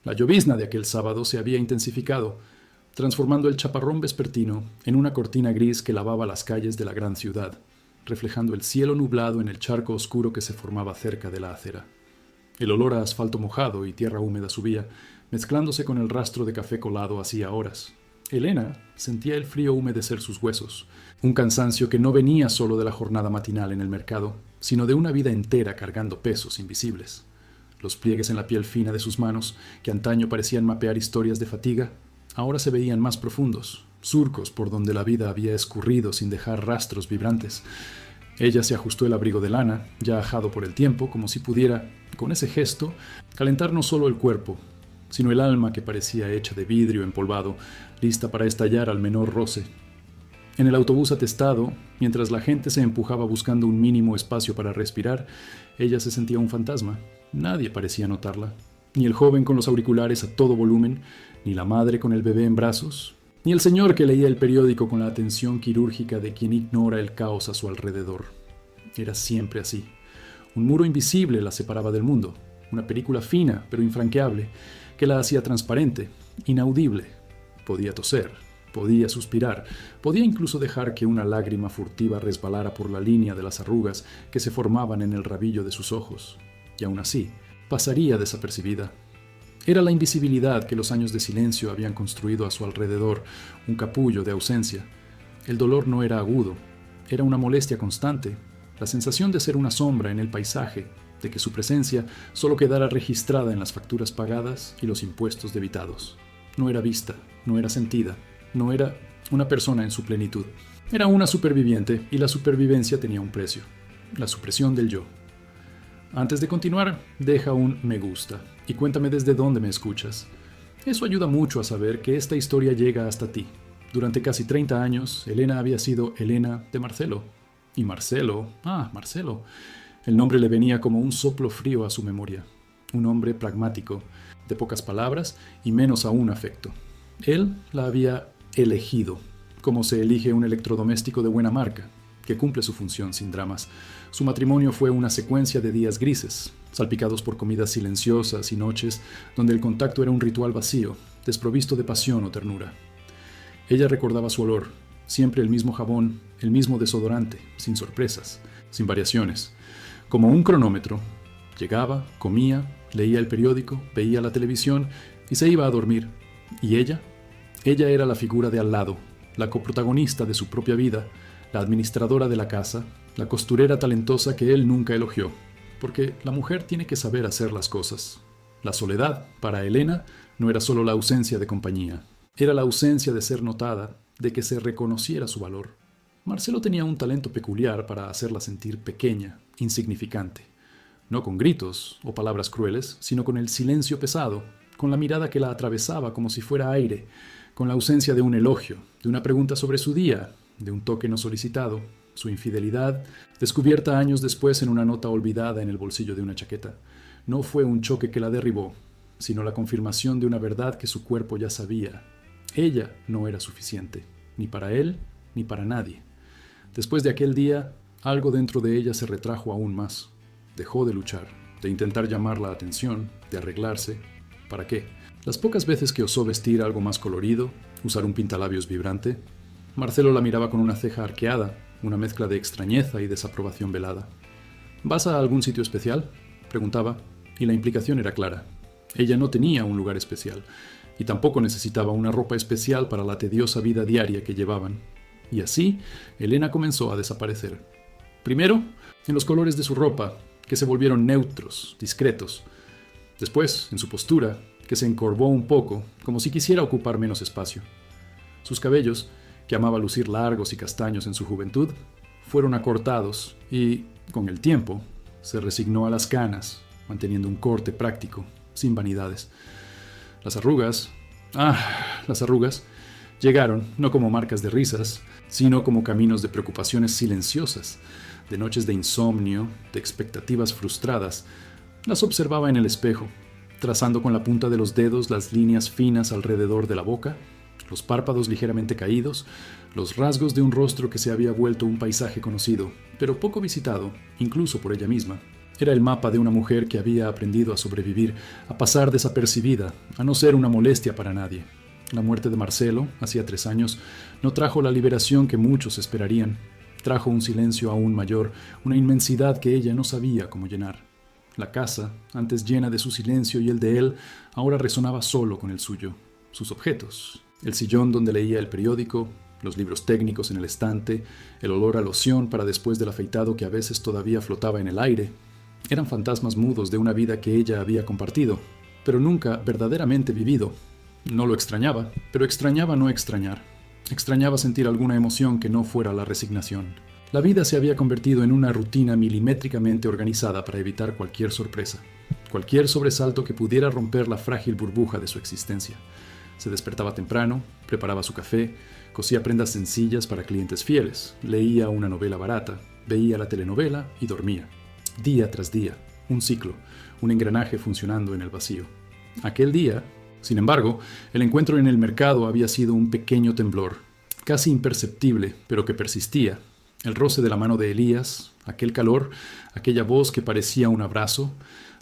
La llovizna de aquel sábado se había intensificado, transformando el chaparrón vespertino en una cortina gris que lavaba las calles de la gran ciudad, reflejando el cielo nublado en el charco oscuro que se formaba cerca de la acera. El olor a asfalto mojado y tierra húmeda subía, mezclándose con el rastro de café colado hacía horas. Elena sentía el frío humedecer sus huesos, un cansancio que no venía solo de la jornada matinal en el mercado, sino de una vida entera cargando pesos invisibles. Los pliegues en la piel fina de sus manos, que antaño parecían mapear historias de fatiga, ahora se veían más profundos, surcos por donde la vida había escurrido sin dejar rastros vibrantes. Ella se ajustó el abrigo de lana, ya ajado por el tiempo, como si pudiera, con ese gesto, calentar no solo el cuerpo, sino el alma que parecía hecha de vidrio empolvado, lista para estallar al menor roce. En el autobús atestado, mientras la gente se empujaba buscando un mínimo espacio para respirar, ella se sentía un fantasma. Nadie parecía notarla. Ni el joven con los auriculares a todo volumen, ni la madre con el bebé en brazos, ni el señor que leía el periódico con la atención quirúrgica de quien ignora el caos a su alrededor. Era siempre así. Un muro invisible la separaba del mundo, una película fina pero infranqueable, que la hacía transparente, inaudible. Podía toser, podía suspirar, podía incluso dejar que una lágrima furtiva resbalara por la línea de las arrugas que se formaban en el rabillo de sus ojos. Y aún así, pasaría desapercibida. Era la invisibilidad que los años de silencio habían construido a su alrededor, un capullo de ausencia. El dolor no era agudo, era una molestia constante, la sensación de ser una sombra en el paisaje, de que su presencia solo quedara registrada en las facturas pagadas y los impuestos debitados. No era vista, no era sentida, no era una persona en su plenitud. Era una superviviente y la supervivencia tenía un precio, la supresión del yo. Antes de continuar, deja un me gusta y cuéntame desde dónde me escuchas. Eso ayuda mucho a saber que esta historia llega hasta ti. Durante casi 30 años, Elena había sido Elena de Marcelo. Y Marcelo, Marcelo. El nombre le venía como un soplo frío a su memoria. Un hombre pragmático, de pocas palabras y menos aún afecto. Él la había elegido, como se elige un electrodoméstico de buena marca, que cumple su función sin dramas. Su matrimonio fue una secuencia de días grises, salpicados por comidas silenciosas y noches donde el contacto era un ritual vacío, desprovisto de pasión o ternura. Ella recordaba su olor, siempre el mismo jabón, el mismo desodorante, sin sorpresas, sin variaciones. Como un cronómetro, llegaba, comía, leía el periódico, veía la televisión y se iba a dormir. ¿Y ella? Ella era la figura de al lado, la coprotagonista de su propia vida, la administradora de la casa, la costurera talentosa que él nunca elogió, porque la mujer tiene que saber hacer las cosas. La soledad, para Elena, no era solo la ausencia de compañía, era la ausencia de ser notada, de que se reconociera su valor. Marcelo tenía un talento peculiar para hacerla sentir pequeña, insignificante, no con gritos o palabras crueles, sino con el silencio pesado, con la mirada que la atravesaba como si fuera aire, con la ausencia de un elogio, de una pregunta sobre su día, de un toque no solicitado, su infidelidad, descubierta años después en una nota olvidada en el bolsillo de una chaqueta. No fue un choque que la derribó, sino la confirmación de una verdad que su cuerpo ya sabía. Ella no era suficiente, ni para él, ni para nadie. Después de aquel día, algo dentro de ella se retrajo aún más. Dejó de luchar, de intentar llamar la atención, de arreglarse. ¿Para qué? Las pocas veces que osó vestir algo más colorido, usar un pintalabios vibrante, Marcelo la miraba con una ceja arqueada, una mezcla de extrañeza y desaprobación velada. ¿Vas a algún sitio especial?, preguntaba, y la implicación era clara. Ella no tenía un lugar especial, y tampoco necesitaba una ropa especial para la tediosa vida diaria que llevaban. Y así, Elena comenzó a desaparecer. Primero, en los colores de su ropa, que se volvieron neutros, discretos. Después, en su postura, que se encorvó un poco, como si quisiera ocupar menos espacio. Sus cabellos, que amaba lucir largos y castaños en su juventud, fueron acortados y, con el tiempo, se resignó a las canas, manteniendo un corte práctico, sin vanidades. Las arrugas, llegaron no como marcas de risas, sino como caminos de preocupaciones silenciosas, de noches de insomnio, de expectativas frustradas. Las observaba en el espejo, trazando con la punta de los dedos las líneas finas alrededor de la boca, los párpados ligeramente caídos, los rasgos de un rostro que se había vuelto un paisaje conocido, pero poco visitado, incluso por ella misma. Era el mapa de una mujer que había aprendido a sobrevivir, a pasar desapercibida, a no ser una molestia para nadie. La muerte de Marcelo, hacía 3 años, no trajo la liberación que muchos esperarían. Trajo un silencio aún mayor, una inmensidad que ella no sabía cómo llenar. La casa, antes llena de su silencio y el de él, ahora resonaba solo con el suyo. Sus objetos, el sillón donde leía el periódico, los libros técnicos en el estante, el olor a loción para después del afeitado que a veces todavía flotaba en el aire, eran fantasmas mudos de una vida que ella había compartido, pero nunca verdaderamente vivido. No lo extrañaba, pero extrañaba no extrañar. Extrañaba sentir alguna emoción que no fuera la resignación. La vida se había convertido en una rutina milimétricamente organizada para evitar cualquier sorpresa, cualquier sobresalto que pudiera romper la frágil burbuja de su existencia. Se despertaba temprano, preparaba su café, cosía prendas sencillas para clientes fieles, leía una novela barata, veía la telenovela y dormía. Día tras día, un ciclo, un engranaje funcionando en el vacío. Aquel día, sin embargo, el encuentro en el mercado había sido un pequeño temblor, casi imperceptible, pero que persistía. El roce de la mano de Elías, aquel calor, aquella voz que parecía un abrazo,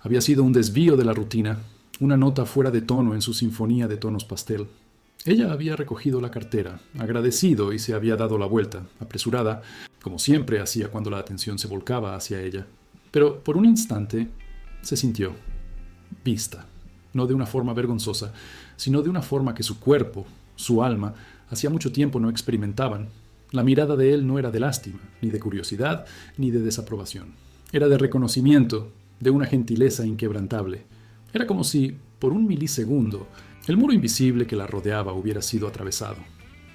había sido un desvío de la rutina, una nota fuera de tono en su sinfonía de tonos pastel. Ella había recogido la cartera, agradecido, y se había dado la vuelta, apresurada, como siempre hacía cuando la atención se volcaba hacia ella. Pero por un instante se sintió vista, no de una forma vergonzosa, sino de una forma que su cuerpo, su alma, hacía mucho tiempo no experimentaban. La mirada de él no era de lástima, ni de curiosidad, ni de desaprobación. Era de reconocimiento, de una gentileza inquebrantable. Era como si, por un milisegundo, el muro invisible que la rodeaba hubiera sido atravesado.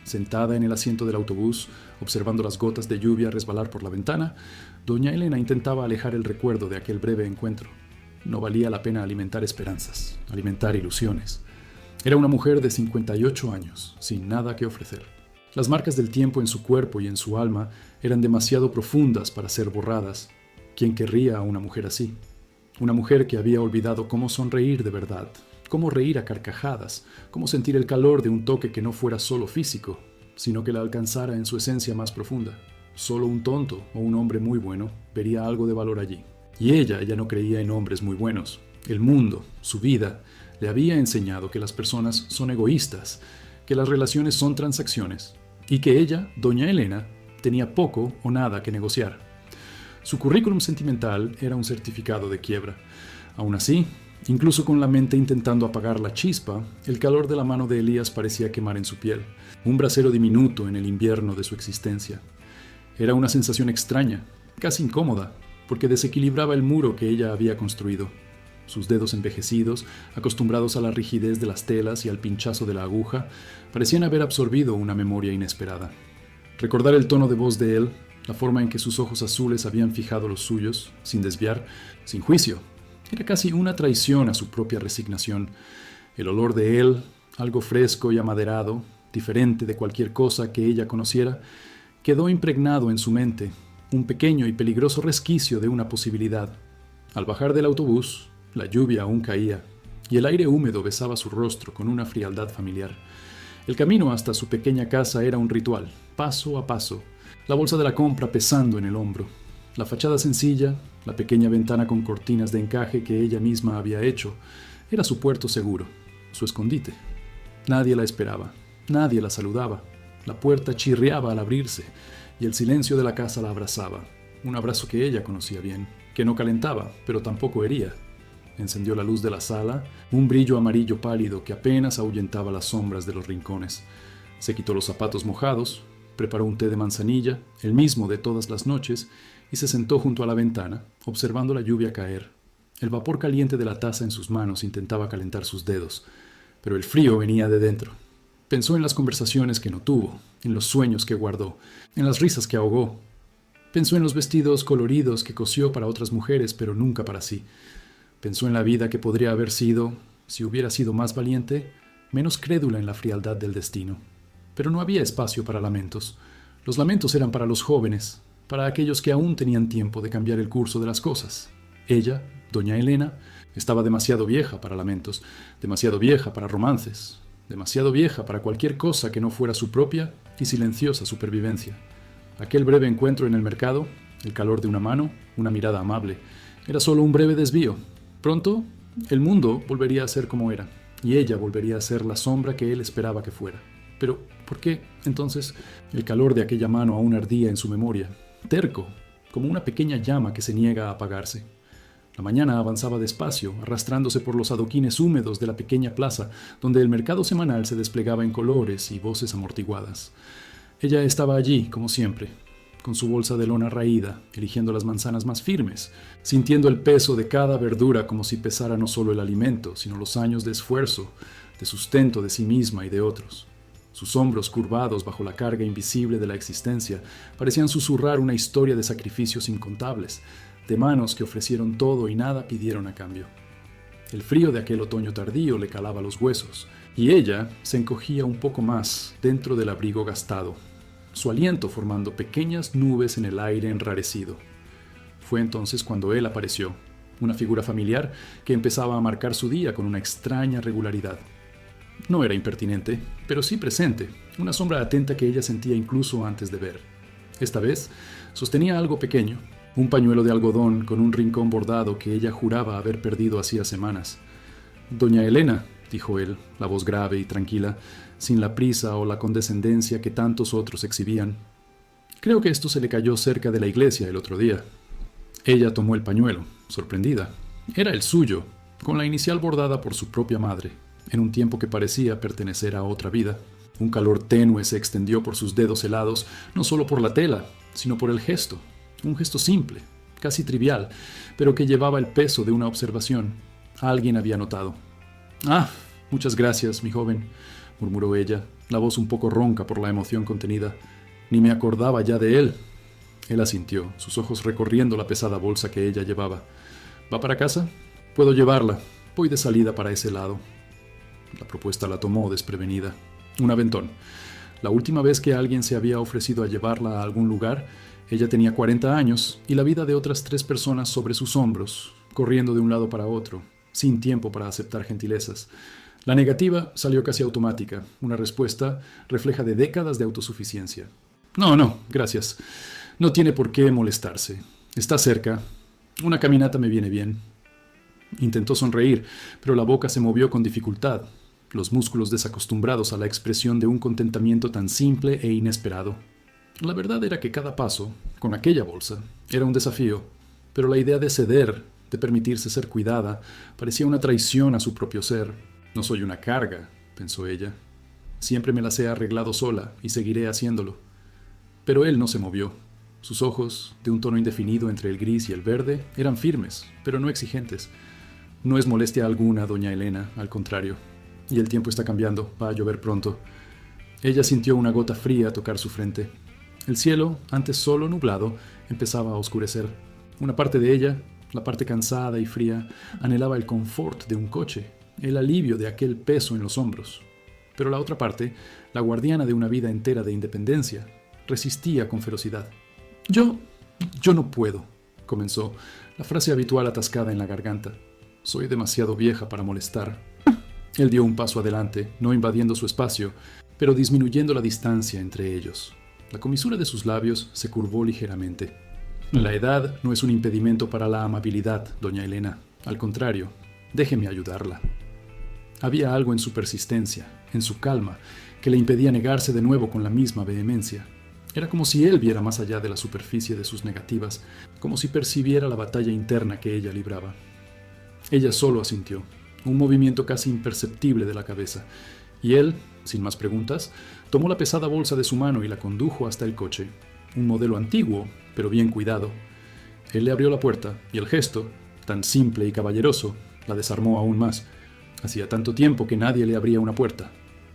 Sentada en el asiento del autobús, observando las gotas de lluvia resbalar por la ventana, doña Elena intentaba alejar el recuerdo de aquel breve encuentro. No valía la pena alimentar esperanzas, alimentar ilusiones. Era una mujer de 58 años, sin nada que ofrecer. Las marcas del tiempo en su cuerpo y en su alma eran demasiado profundas para ser borradas. ¿Quién querría a una mujer así? Una mujer que había olvidado cómo sonreír de verdad, cómo reír a carcajadas, cómo sentir el calor de un toque que no fuera solo físico, sino que la alcanzara en su esencia más profunda. Solo un tonto o un hombre muy bueno vería algo de valor allí. Y ella ya no creía en hombres muy buenos. El mundo, su vida, le había enseñado que las personas son egoístas, que las relaciones son transacciones, y que ella, doña Elena, tenía poco o nada que negociar. Su currículum sentimental era un certificado de quiebra. Aún así, incluso con la mente intentando apagar la chispa, el calor de la mano de Elías parecía quemar en su piel, un brasero diminuto en el invierno de su existencia. Era una sensación extraña, casi incómoda, porque desequilibraba el muro que ella había construido. Sus dedos envejecidos, acostumbrados a la rigidez de las telas y al pinchazo de la aguja, parecían haber absorbido una memoria inesperada. Recordar el tono de voz de él, la forma en que sus ojos azules habían fijado los suyos, sin desviar, sin juicio, era casi una traición a su propia resignación. El olor de él, algo fresco y amaderado, diferente de cualquier cosa que ella conociera, quedó impregnado en su mente, un pequeño y peligroso resquicio de una posibilidad. Al bajar del autobús, la lluvia aún caía, y el aire húmedo besaba su rostro con una frialdad familiar. El camino hasta su pequeña casa era un ritual, paso a paso, la bolsa de la compra pesando en el hombro, la fachada sencilla, la pequeña ventana con cortinas de encaje que ella misma había hecho, era su puerto seguro, su escondite. Nadie la esperaba, nadie la saludaba. La puerta chirriaba al abrirse, y el silencio de la casa la abrazaba, un abrazo que ella conocía bien, que no calentaba, pero tampoco hería. Encendió la luz de la sala, un brillo amarillo pálido que apenas ahuyentaba las sombras de los rincones. Se quitó los zapatos mojados, preparó un té de manzanilla, el mismo de todas las noches, y se sentó junto a la ventana, observando la lluvia caer. El vapor caliente de la taza en sus manos intentaba calentar sus dedos, pero el frío venía de dentro. Pensó en las conversaciones que no tuvo, en los sueños que guardó, en las risas que ahogó. Pensó en los vestidos coloridos que cosió para otras mujeres, pero nunca para sí. Pensó en la vida que podría haber sido, si hubiera sido más valiente, menos crédula en la frialdad del destino. Pero no había espacio para lamentos. Los lamentos eran para los jóvenes, para aquellos que aún tenían tiempo de cambiar el curso de las cosas. Ella, doña Elena, estaba demasiado vieja para lamentos, demasiado vieja para romances, demasiado vieja para cualquier cosa que no fuera su propia y silenciosa supervivencia. Aquel breve encuentro en el mercado, el calor de una mano, una mirada amable, Era solo un breve desvío. Pronto, el mundo volvería a ser como era, y ella volvería a ser la sombra que él esperaba que fuera. Pero, ¿por qué, entonces, el calor de aquella mano aún ardía en su memoria, terco, como una pequeña llama que se niega a apagarse? La mañana avanzaba despacio, arrastrándose por los adoquines húmedos de la pequeña plaza, donde el mercado semanal se desplegaba en colores y voces amortiguadas. Ella estaba allí, como siempre, con su bolsa de lona raída, eligiendo las manzanas más firmes, sintiendo el peso de cada verdura como si pesara no solo el alimento, sino los años de esfuerzo, de sustento de sí misma y de otros. Sus hombros curvados bajo la carga invisible de la existencia parecían susurrar una historia de sacrificios incontables, de manos que ofrecieron todo y nada pidieron a cambio. El frío de aquel otoño tardío le calaba los huesos, y ella se encogía un poco más dentro del abrigo gastado, su aliento formando pequeñas nubes en el aire enrarecido. Fue entonces cuando él apareció, una figura familiar que empezaba a marcar su día con una extraña regularidad. No era impertinente, pero sí presente, una sombra atenta que ella sentía incluso antes de ver. Esta vez sostenía algo pequeño, un pañuelo de algodón con un rincón bordado que ella juraba haber perdido hacía semanas. «Doña Elena», dijo él, la voz grave y tranquila, sin la prisa o la condescendencia que tantos otros exhibían. «Creo que esto se le cayó cerca de la iglesia el otro día». Ella tomó el pañuelo, sorprendida. Era el suyo, con la inicial bordada por su propia madre, en un tiempo que parecía pertenecer a otra vida. Un calor tenue se extendió por sus dedos helados, no solo por la tela, sino por el gesto. Un gesto simple, casi trivial, pero que llevaba el peso de una observación. Alguien había notado. «Ah, muchas gracias, mi joven», murmuró ella, la voz un poco ronca por la emoción contenida. «Ni me acordaba ya de él». Él asintió, sus ojos recorriendo la pesada bolsa que ella llevaba. «¿Va para casa? Puedo llevarla. Voy de salida para ese lado». La propuesta la tomó desprevenida. Un aventón. La última vez que alguien se había ofrecido a llevarla a algún lugar, ella tenía 40 años y la vida de otras 3 personas sobre sus hombros, corriendo de un lado para otro, sin tiempo para aceptar gentilezas. La negativa salió casi automática, una respuesta refleja de décadas de autosuficiencia. No, gracias. No tiene por qué molestarse. Está cerca. Una caminata me viene bien». Intentó sonreír, pero la boca se movió con dificultad, los músculos desacostumbrados a la expresión de un contentamiento tan simple e inesperado. La verdad era que cada paso, con aquella bolsa, era un desafío, pero la idea de ceder, de permitirse ser cuidada, parecía una traición a su propio ser. «No soy una carga», pensó ella. «Siempre me las he arreglado sola y seguiré haciéndolo». Pero él no se movió. Sus ojos, de un tono indefinido entre el gris y el verde, eran firmes, pero no exigentes. «No es molestia alguna, doña Elena, al contrario. Y el tiempo está cambiando, va a llover pronto». Ella sintió una gota fría tocar su frente. El cielo, antes solo nublado, empezaba a oscurecer. Una parte de ella, la parte cansada y fría, anhelaba el confort de un coche, el alivio de aquel peso en los hombros. Pero la otra parte, la guardiana de una vida entera de independencia, resistía con ferocidad. Yo no puedo», comenzó, la frase habitual atascada en la garganta. «Soy demasiado vieja para molestar». Él dio un paso adelante, no invadiendo su espacio, pero disminuyendo la distancia entre ellos. La comisura de sus labios se curvó ligeramente. «La edad no es un impedimento para la amabilidad, doña Elena. Al contrario, déjeme ayudarla». Había algo en su persistencia, en su calma, que le impedía negarse de nuevo con la misma vehemencia. Era como si él viera más allá de la superficie de sus negativas, como si percibiera la batalla interna que ella libraba. Ella solo asintió, un movimiento casi imperceptible de la cabeza, y él, sin más preguntas, tomó la pesada bolsa de su mano y la condujo hasta el coche, un modelo antiguo, pero bien cuidado. Él le abrió la puerta, y el gesto, tan simple y caballeroso, la desarmó aún más. Hacía tanto tiempo que nadie le abría una puerta.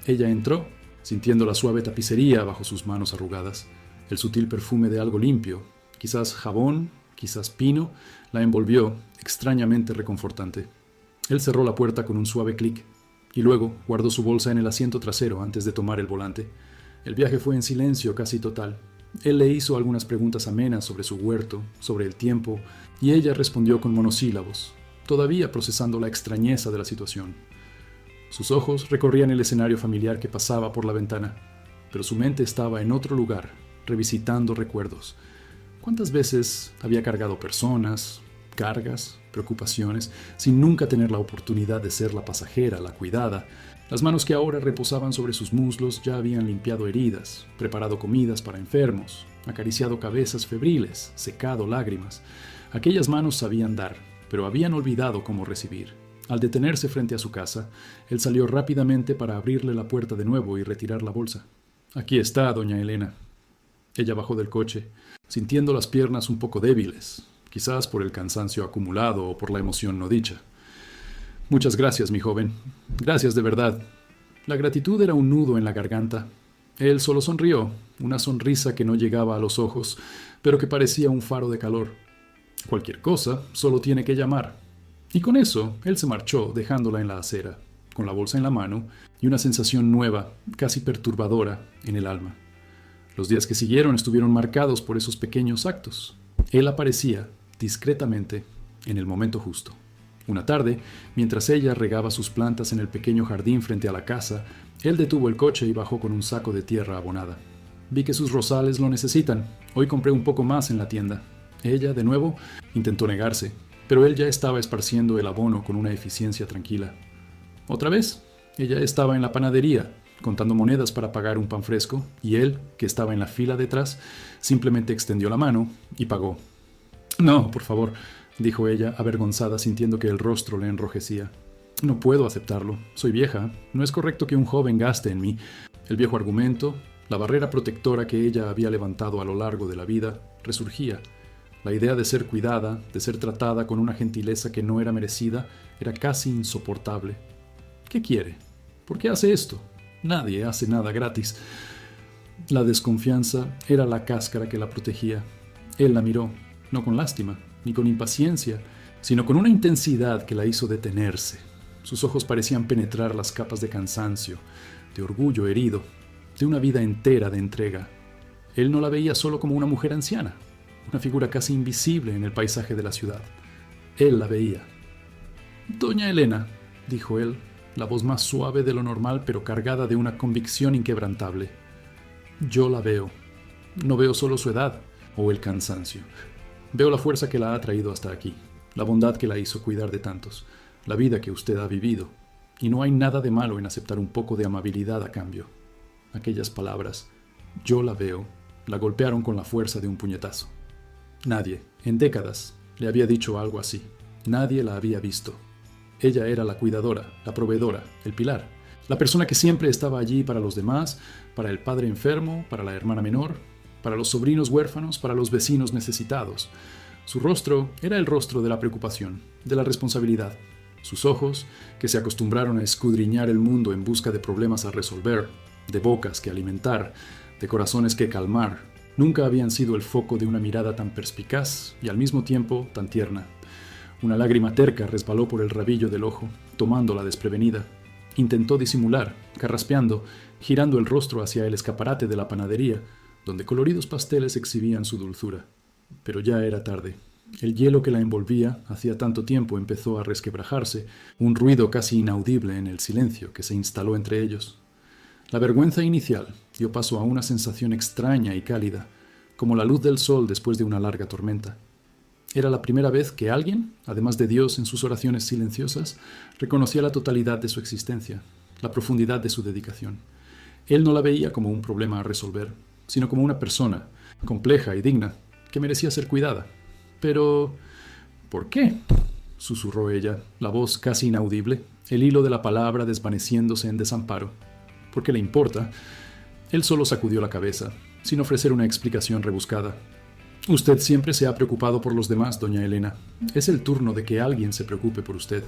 Ella entró, sintiendo la suave tapicería bajo sus manos arrugadas, el sutil perfume de algo limpio, quizás jabón, quizás pino, la envolvió, extrañamente reconfortante. Él cerró la puerta con un suave clic, y luego guardó su bolsa en el asiento trasero antes de tomar el volante. El viaje fue en silencio casi total. Él le hizo algunas preguntas amenas sobre su huerto, sobre el tiempo, y ella respondió con monosílabos, todavía procesando la extrañeza de la situación. Sus ojos recorrían el escenario familiar que pasaba por la ventana, pero su mente estaba en otro lugar, revisitando recuerdos. ¿Cuántas veces había cargado personas, cargas, preocupaciones, sin nunca tener la oportunidad de ser la pasajera, la cuidada. Las manos que ahora reposaban sobre sus muslos ya habían limpiado heridas, preparado comidas para enfermos, acariciado cabezas febriles, secado lágrimas. Aquellas manos sabían dar, pero habían olvidado cómo recibir. Al detenerse frente a su casa, él salió rápidamente para abrirle la puerta de nuevo y retirar la bolsa. «Aquí está, doña Elena». Ella bajó del coche, sintiendo las piernas un poco débiles, quizás por el cansancio acumulado o por la emoción no dicha. «Muchas gracias, mi joven. Gracias de verdad». La gratitud era un nudo en la garganta. Él solo sonrió, una sonrisa que no llegaba a los ojos, pero que parecía un faro de calor. Cualquier cosa, solo tiene que llamar. Y con eso, él se marchó, dejándola en la acera, con la bolsa en la mano y una sensación nueva, casi perturbadora, en el alma. Los días que siguieron estuvieron marcados por esos pequeños actos. Él aparecía, discretamente, en el momento justo. Una tarde, mientras ella regaba sus plantas en el pequeño jardín frente a la casa, él detuvo el coche y bajó con un saco de tierra abonada. «Vi que sus rosales lo necesitan. Hoy compré un poco más en la tienda». Ella, de nuevo, intentó negarse, pero él ya estaba esparciendo el abono con una eficiencia tranquila. Otra vez, ella estaba en la panadería, contando monedas para pagar un pan fresco, y él, que estaba en la fila detrás, simplemente extendió la mano y pagó. «No, por favor», dijo ella, avergonzada, sintiendo que el rostro le enrojecía. «No puedo aceptarlo. Soy vieja. No es correcto que un joven gaste en mí». El viejo argumento, la barrera protectora que ella había levantado a lo largo de la vida, resurgía. La idea de ser cuidada, de ser tratada con una gentileza que no era merecida, era casi insoportable. ¿Qué quiere? ¿Por qué hace esto? Nadie hace nada gratis. La desconfianza era la cáscara que la protegía. Él la miró, no con lástima, ni con impaciencia, sino con una intensidad que la hizo detenerse. Sus ojos parecían penetrar las capas de cansancio, de orgullo herido, de una vida entera de entrega. Él no la veía solo como una mujer anciana, una figura casi invisible en el paisaje de la ciudad. Él la veía. «Doña Elena», dijo él, la voz más suave de lo normal, pero cargada de una convicción inquebrantable. «Yo la veo. No veo solo su edad o el cansancio. Veo la fuerza que la ha traído hasta aquí, la bondad que la hizo cuidar de tantos, la vida que usted ha vivido. Y no hay nada de malo en aceptar un poco de amabilidad a cambio». Aquellas palabras, «yo la veo», la golpearon con la fuerza de un puñetazo. Nadie, en décadas, le había dicho algo así. Nadie la había visto. Ella era la cuidadora, la proveedora, el pilar, la persona que siempre estaba allí para los demás, para el padre enfermo, para la hermana menor, para los sobrinos huérfanos, para los vecinos necesitados. Su rostro era el rostro de la preocupación, de la responsabilidad. Sus ojos, que se acostumbraron a escudriñar el mundo en busca de problemas a resolver, de bocas que alimentar, de corazones que calmar, nunca habían sido el foco de una mirada tan perspicaz y al mismo tiempo tan tierna. Una lágrima terca resbaló por el rabillo del ojo, tomándola desprevenida. Intentó disimular, carraspeando, girando el rostro hacia el escaparate de la panadería, donde coloridos pasteles exhibían su dulzura. Pero ya era tarde. El hielo que la envolvía hacía tanto tiempo empezó a resquebrajarse, un ruido casi inaudible en el silencio que se instaló entre ellos. La vergüenza inicial dio paso a una sensación extraña y cálida, como la luz del sol después de una larga tormenta. Era la primera vez que alguien, además de Dios en sus oraciones silenciosas, reconocía la totalidad de su existencia, la profundidad de su dedicación. Él no la veía como un problema a resolver, sino como una persona, compleja y digna, que merecía ser cuidada. Pero, ¿por qué?, susurró ella, la voz casi inaudible, el hilo de la palabra desvaneciéndose en desamparo. ¿Por qué le importa? Él solo sacudió la cabeza, sin ofrecer una explicación rebuscada. «Usted siempre se ha preocupado por los demás, doña Elena. Es el turno de que alguien se preocupe por usted».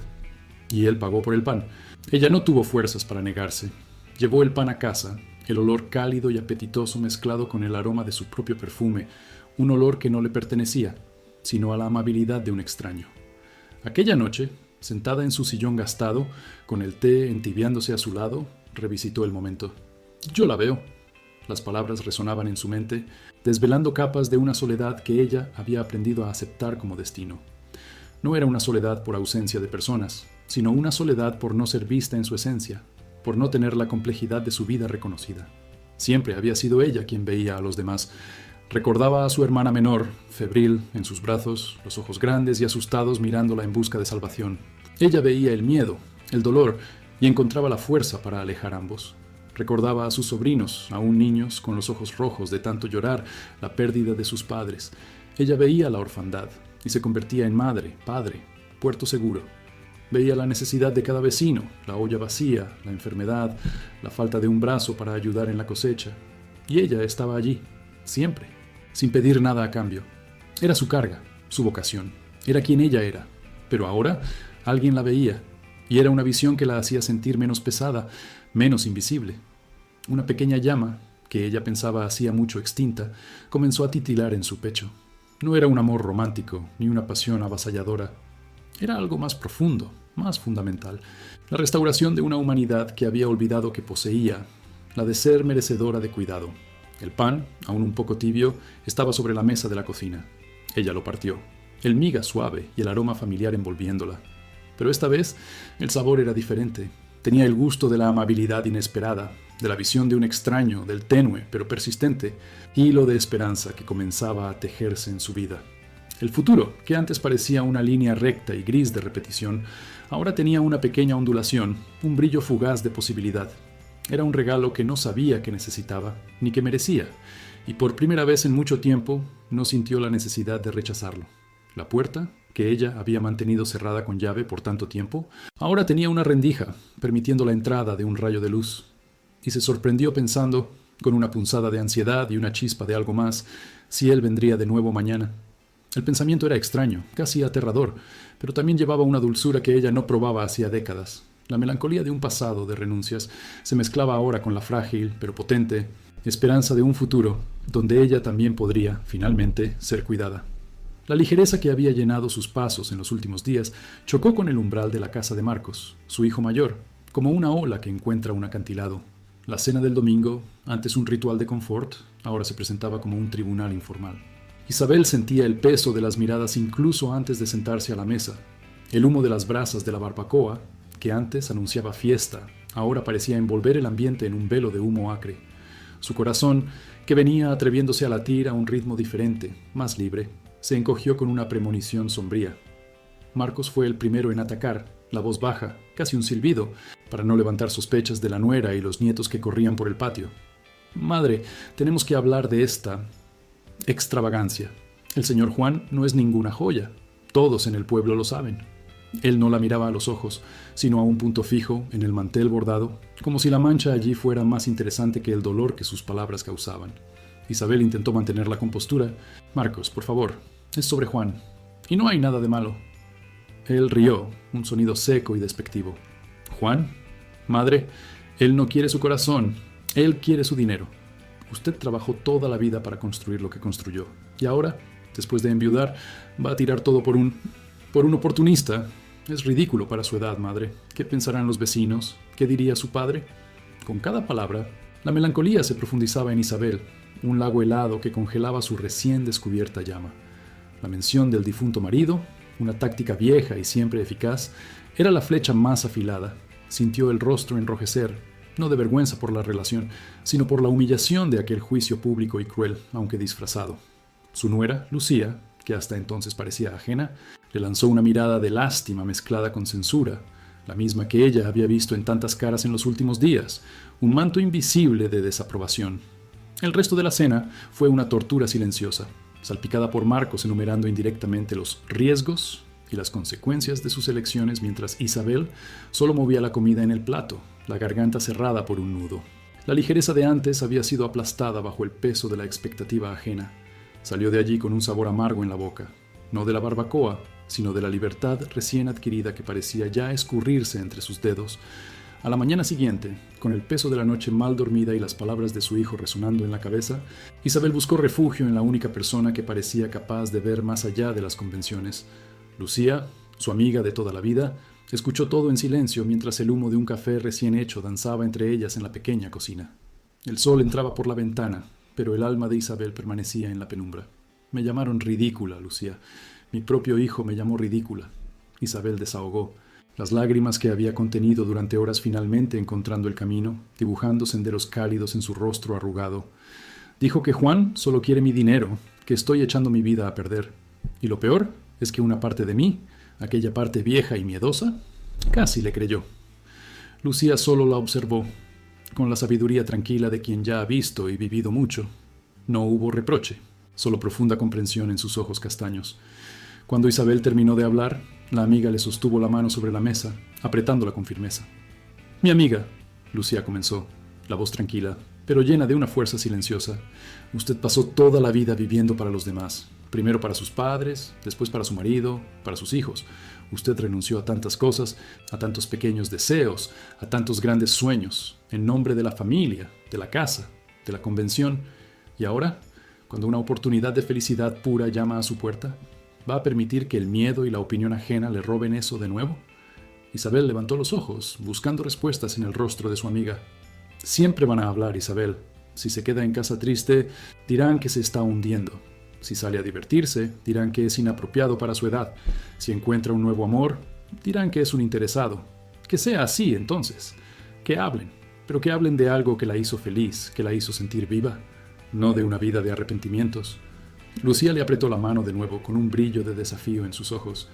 Y él pagó por el pan. Ella no tuvo fuerzas para negarse. Llevó el pan a casa, el olor cálido y apetitoso mezclado con el aroma de su propio perfume, un olor que no le pertenecía, sino a la amabilidad de un extraño. Aquella noche, sentada en su sillón gastado, con el té entibiándose a su lado, revisitó el momento. «Yo la veo». Las palabras resonaban en su mente, desvelando capas de una soledad que ella había aprendido a aceptar como destino. No era una soledad por ausencia de personas, sino una soledad por no ser vista en su esencia, por no tener la complejidad de su vida reconocida. Siempre había sido ella quien veía a los demás. Recordaba a su hermana menor, febril, en sus brazos, los ojos grandes y asustados mirándola en busca de salvación. Ella veía el miedo, el dolor, y encontraba la fuerza para alejar ambos. Recordaba a sus sobrinos, aún niños, con los ojos rojos de tanto llorar la pérdida de sus padres. Ella veía la orfandad y se convertía en madre, padre, puerto seguro. Veía la necesidad de cada vecino, la olla vacía, la enfermedad, la falta de un brazo para ayudar en la cosecha. Y ella estaba allí, siempre, sin pedir nada a cambio. Era su carga, su vocación, era quien ella era. Pero ahora alguien la veía, y era una visión que la hacía sentir menos pesada, menos invisible. Una pequeña llama, que ella pensaba hacía mucho extinta, comenzó a titilar en su pecho. No era un amor romántico, ni una pasión avasalladora. Era algo más profundo, más fundamental. La restauración de una humanidad que había olvidado que poseía, la de ser merecedora de cuidado. El pan, aún un poco tibio, estaba sobre la mesa de la cocina. Ella lo partió, el miga suave y el aroma familiar envolviéndola. Pero esta vez el sabor era diferente. Tenía el gusto de la amabilidad inesperada, de la visión de un extraño, del tenue pero persistente hilo de esperanza que comenzaba a tejerse en su vida. El futuro, que antes parecía una línea recta y gris de repetición, ahora tenía una pequeña ondulación, un brillo fugaz de posibilidad. Era un regalo que no sabía que necesitaba, ni que merecía, y por primera vez en mucho tiempo no sintió la necesidad de rechazarlo. La puerta, que ella había mantenido cerrada con llave por tanto tiempo, ahora tenía una rendija, permitiendo la entrada de un rayo de luz. Y se sorprendió pensando, con una punzada de ansiedad y una chispa de algo más, si él vendría de nuevo mañana. El pensamiento era extraño, casi aterrador, pero también llevaba una dulzura que ella no probaba hacía décadas. La melancolía de un pasado de renuncias se mezclaba ahora con la frágil, pero potente, esperanza de un futuro, donde ella también podría, finalmente, ser cuidada. La ligereza que había llenado sus pasos en los últimos días chocó con el umbral de la casa de Marcos, su hijo mayor, como una ola que encuentra un acantilado. La cena del domingo, antes un ritual de confort, ahora se presentaba como un tribunal informal. Isabel sentía el peso de las miradas incluso antes de sentarse a la mesa. El humo de las brasas de la barbacoa, que antes anunciaba fiesta, ahora parecía envolver el ambiente en un velo de humo acre. Su corazón, que venía atreviéndose a latir a un ritmo diferente, más libre, se encogió con una premonición sombría. Marcos fue el primero en atacar, la voz baja, casi un silbido, para no levantar sospechas de la nuera y los nietos que corrían por el patio. «Madre, tenemos que hablar de esta extravagancia. El señor Juan no es ninguna joya. Todos en el pueblo lo saben». Él no la miraba a los ojos, sino a un punto fijo en el mantel bordado, como si la mancha allí fuera más interesante que el dolor que sus palabras causaban. Isabel intentó mantener la compostura. «Marcos, por favor, es sobre Juan. Y no hay nada de malo». Él rió, un sonido seco y despectivo. «¿Juan? Madre, él no quiere su corazón, él quiere su dinero. Usted trabajó toda la vida para construir lo que construyó. Y ahora, después de enviudar, va a tirar todo por un oportunista. Es ridículo para su edad, madre. ¿Qué pensarán los vecinos? ¿Qué diría su padre?» Con cada palabra, la melancolía se profundizaba en Isabel, un lago helado que congelaba su recién descubierta llama. La mención del difunto marido, una táctica vieja y siempre eficaz, era la flecha más afilada. Sintió el rostro enrojecer, no de vergüenza por la relación, sino por la humillación de aquel juicio público y cruel, aunque disfrazado. Su nuera, Lucía, que hasta entonces parecía ajena, le lanzó una mirada de lástima mezclada con censura, la misma que ella había visto en tantas caras en los últimos días, un manto invisible de desaprobación. El resto de la cena fue una tortura silenciosa, salpicada por Marcos enumerando indirectamente los riesgos y las consecuencias de sus elecciones, mientras Isabel solo movía la comida en el plato, la garganta cerrada por un nudo. La ligereza de antes había sido aplastada bajo el peso de la expectativa ajena. Salió de allí con un sabor amargo en la boca, no de la barbacoa, sino de la libertad recién adquirida que parecía ya escurrirse entre sus dedos. A la mañana siguiente, con el peso de la noche mal dormida y las palabras de su hijo resonando en la cabeza, Isabel buscó refugio en la única persona que parecía capaz de ver más allá de las convenciones. Lucía, su amiga de toda la vida, escuchó todo en silencio mientras el humo de un café recién hecho danzaba entre ellas en la pequeña cocina. El sol entraba por la ventana, pero el alma de Isabel permanecía en la penumbra. «Me llamaron ridícula, Lucía. Mi propio hijo me llamó ridícula». Isabel desahogó. Las lágrimas que había contenido durante horas finalmente encontrando el camino, dibujando senderos cálidos en su rostro arrugado. Dijo que Juan solo quiere mi dinero, que estoy echando mi vida a perder. Y lo peor es que una parte de mí, aquella parte vieja y miedosa, casi le creyó. Lucía solo la observó, con la sabiduría tranquila de quien ya ha visto y vivido mucho. No hubo reproche, solo profunda comprensión en sus ojos castaños. Cuando Isabel terminó de hablar, la amiga le sostuvo la mano sobre la mesa, apretándola con firmeza. «Mi amiga», Lucía comenzó, la voz tranquila, pero llena de una fuerza silenciosa. «Usted pasó toda la vida viviendo para los demás. Primero para sus padres, después para su marido, para sus hijos. Usted renunció a tantas cosas, a tantos pequeños deseos, a tantos grandes sueños, en nombre de la familia, de la casa, de la convención. Y ahora, cuando una oportunidad de felicidad pura llama a su puerta, ¿va a permitir que el miedo y la opinión ajena le roben eso de nuevo?» Isabel levantó los ojos, buscando respuestas en el rostro de su amiga. «Siempre van a hablar, Isabel. Si se queda en casa triste, dirán que se está hundiendo. Si sale a divertirse, dirán que es inapropiado para su edad. Si encuentra un nuevo amor, dirán que es un interesado. Que sea así, entonces. Que hablen, pero que hablen de algo que la hizo feliz, que la hizo sentir viva, no de una vida de arrepentimientos». Lucía le apretó la mano de nuevo con un brillo de desafío en sus ojos.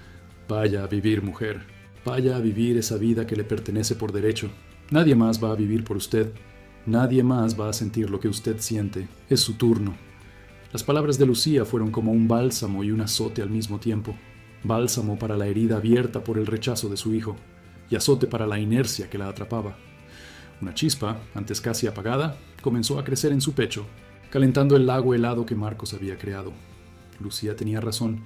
«Vaya a vivir, mujer. Vaya a vivir esa vida que le pertenece por derecho. Nadie más va a vivir por usted. Nadie más va a sentir lo que usted siente. Es su turno». Las palabras de Lucía fueron como un bálsamo y un azote al mismo tiempo. Bálsamo para la herida abierta por el rechazo de su hijo, y azote para la inercia que la atrapaba. Una chispa, antes casi apagada, comenzó a crecer en su pecho, calentando el lago helado que Marcos había creado. Lucía tenía razón.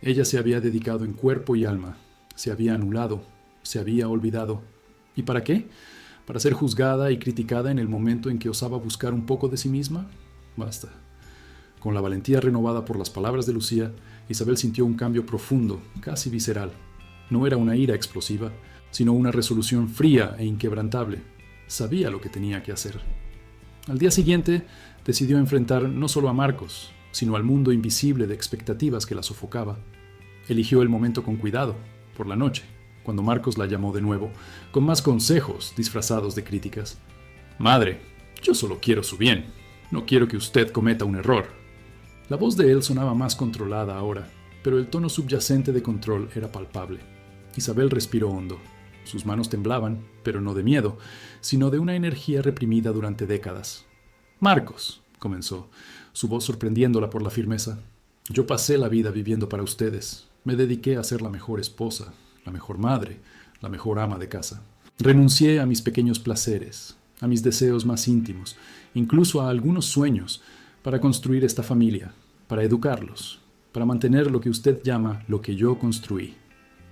Ella se había dedicado en cuerpo y alma. Se había anulado. Se había olvidado. ¿Y para qué? ¿Para ser juzgada y criticada en el momento en que osaba buscar un poco de sí misma? Basta. Con la valentía renovada por las palabras de Lucía, Isabel sintió un cambio profundo, casi visceral. No era una ira explosiva, sino una resolución fría e inquebrantable. Sabía lo que tenía que hacer. Al día siguiente, decidió enfrentar no solo a Marcos, sino al mundo invisible de expectativas que la sofocaba. Eligió el momento con cuidado, por la noche, cuando Marcos la llamó de nuevo, con más consejos disfrazados de críticas. «Madre, yo solo quiero su bien. No quiero que usted cometa un error». La voz de él sonaba más controlada ahora, pero el tono subyacente de control era palpable. Isabel respiró hondo. Sus manos temblaban, pero no de miedo, sino de una energía reprimida durante décadas. «Marcos», comenzó, su voz sorprendiéndola por la firmeza, «yo pasé la vida viviendo para ustedes. Me dediqué a ser la mejor esposa, la mejor madre, la mejor ama de casa. Renuncié a mis pequeños placeres, a mis deseos más íntimos, incluso a algunos sueños, para construir esta familia, para educarlos, para mantener lo que usted llama lo que yo construí».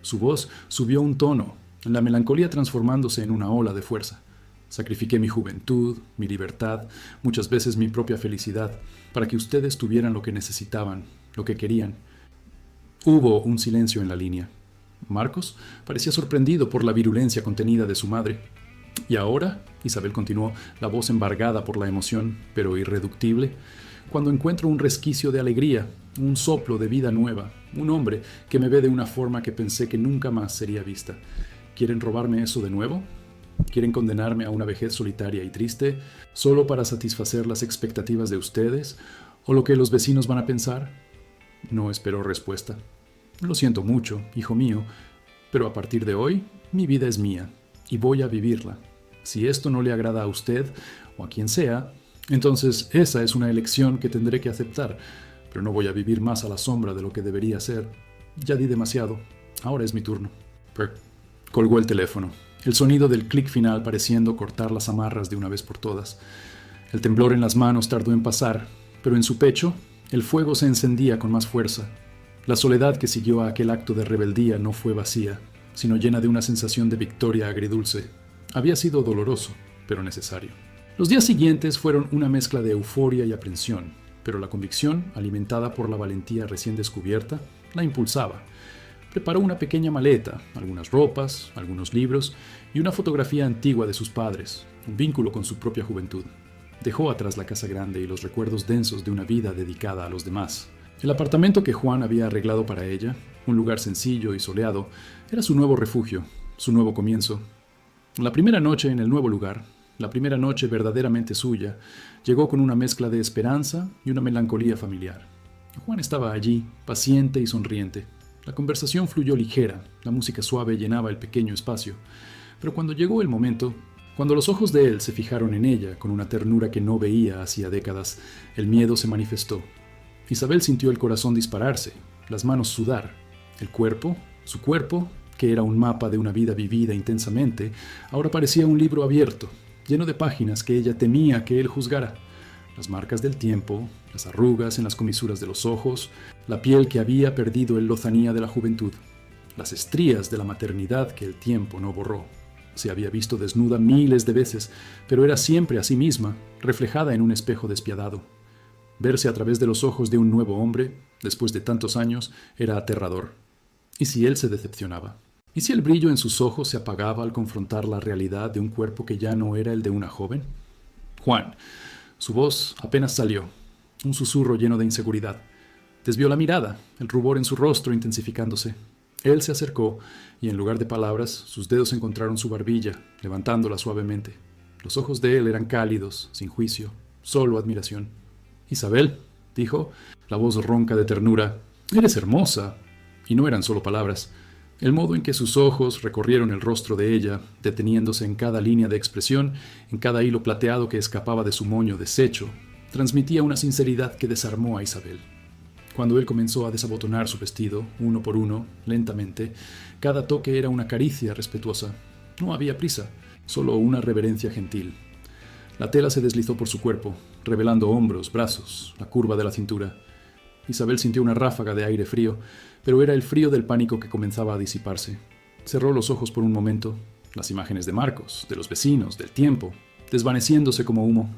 Su voz subió un tono, la melancolía transformándose en una ola de fuerza. «Sacrifiqué mi juventud, mi libertad, muchas veces mi propia felicidad, para que ustedes tuvieran lo que necesitaban, lo que querían». Hubo un silencio en la línea. Marcos parecía sorprendido por la virulencia contenida de su madre. «Y ahora», Isabel continuó, la voz embargada por la emoción, pero irreductible, «cuando encuentro un resquicio de alegría, un soplo de vida nueva, un hombre que me ve de una forma que pensé que nunca más sería vista, ¿quieren robarme eso de nuevo? ¿Quieren condenarme a una vejez solitaria y triste, solo para satisfacer las expectativas de ustedes o lo que los vecinos van a pensar?» No esperó respuesta. «Lo siento mucho, hijo mío, pero a partir de hoy, mi vida es mía, y voy a vivirla. Si esto no le agrada a usted, o a quien sea, entonces esa es una elección que tendré que aceptar, pero no voy a vivir más a la sombra de lo que debería ser. Ya di demasiado, ahora es mi turno». Colgó el teléfono, el sonido del clic final pareciendo cortar las amarras de una vez por todas. El temblor en las manos tardó en pasar, pero en su pecho el fuego se encendía con más fuerza. La soledad que siguió a aquel acto de rebeldía no fue vacía, sino llena de una sensación de victoria agridulce. Había sido doloroso, pero necesario. Los días siguientes fueron una mezcla de euforia y aprensión, pero la convicción, alimentada por la valentía recién descubierta, la impulsaba. Preparó una pequeña maleta, algunas ropas, algunos libros y una fotografía antigua de sus padres, un vínculo con su propia juventud. Dejó atrás la casa grande y los recuerdos densos de una vida dedicada a los demás. El apartamento que Juan había arreglado para ella, un lugar sencillo y soleado, era su nuevo refugio, su nuevo comienzo. La primera noche en el nuevo lugar, la primera noche verdaderamente suya, llegó con una mezcla de esperanza y una melancolía familiar. Juan estaba allí, paciente y sonriente. La conversación fluyó ligera, la música suave llenaba el pequeño espacio. Pero cuando llegó el momento, cuando los ojos de él se fijaron en ella con una ternura que no veía hacía décadas, el miedo se manifestó. Isabel sintió el corazón dispararse, las manos sudar, el cuerpo, su cuerpo, que era un mapa de una vida vivida intensamente, ahora parecía un libro abierto, lleno de páginas que ella temía que él juzgara. Las marcas del tiempo, las arrugas en las comisuras de los ojos, la piel que había perdido el lozanía de la juventud, las estrías de la maternidad que el tiempo no borró. Se había visto desnuda miles de veces, pero era siempre a sí misma, reflejada en un espejo despiadado. Verse a través de los ojos de un nuevo hombre, después de tantos años, era aterrador. ¿Y si él se decepcionaba? ¿Y si el brillo en sus ojos se apagaba al confrontar la realidad de un cuerpo que ya no era el de una joven? Juan. Su voz apenas salió, un susurro lleno de inseguridad. Desvió la mirada, el rubor en su rostro intensificándose. Él se acercó y en lugar de palabras, sus dedos encontraron su barbilla, levantándola suavemente. Los ojos de él eran cálidos, sin juicio, solo admiración. «Isabel», dijo, la voz ronca de ternura, «eres hermosa». Y no eran solo palabras. El modo en que sus ojos recorrieron el rostro de ella, deteniéndose en cada línea de expresión, en cada hilo plateado que escapaba de su moño deshecho, transmitía una sinceridad que desarmó a Isabel. Cuando él comenzó a desabotonar su vestido, uno por uno, lentamente, cada toque era una caricia respetuosa. No había prisa, solo una reverencia gentil. La tela se deslizó por su cuerpo, revelando hombros, brazos, la curva de la cintura. Isabel sintió una ráfaga de aire frío, pero era el frío del pánico que comenzaba a disiparse. Cerró los ojos por un momento, las imágenes de Marcos, de los vecinos, del tiempo, desvaneciéndose como humo.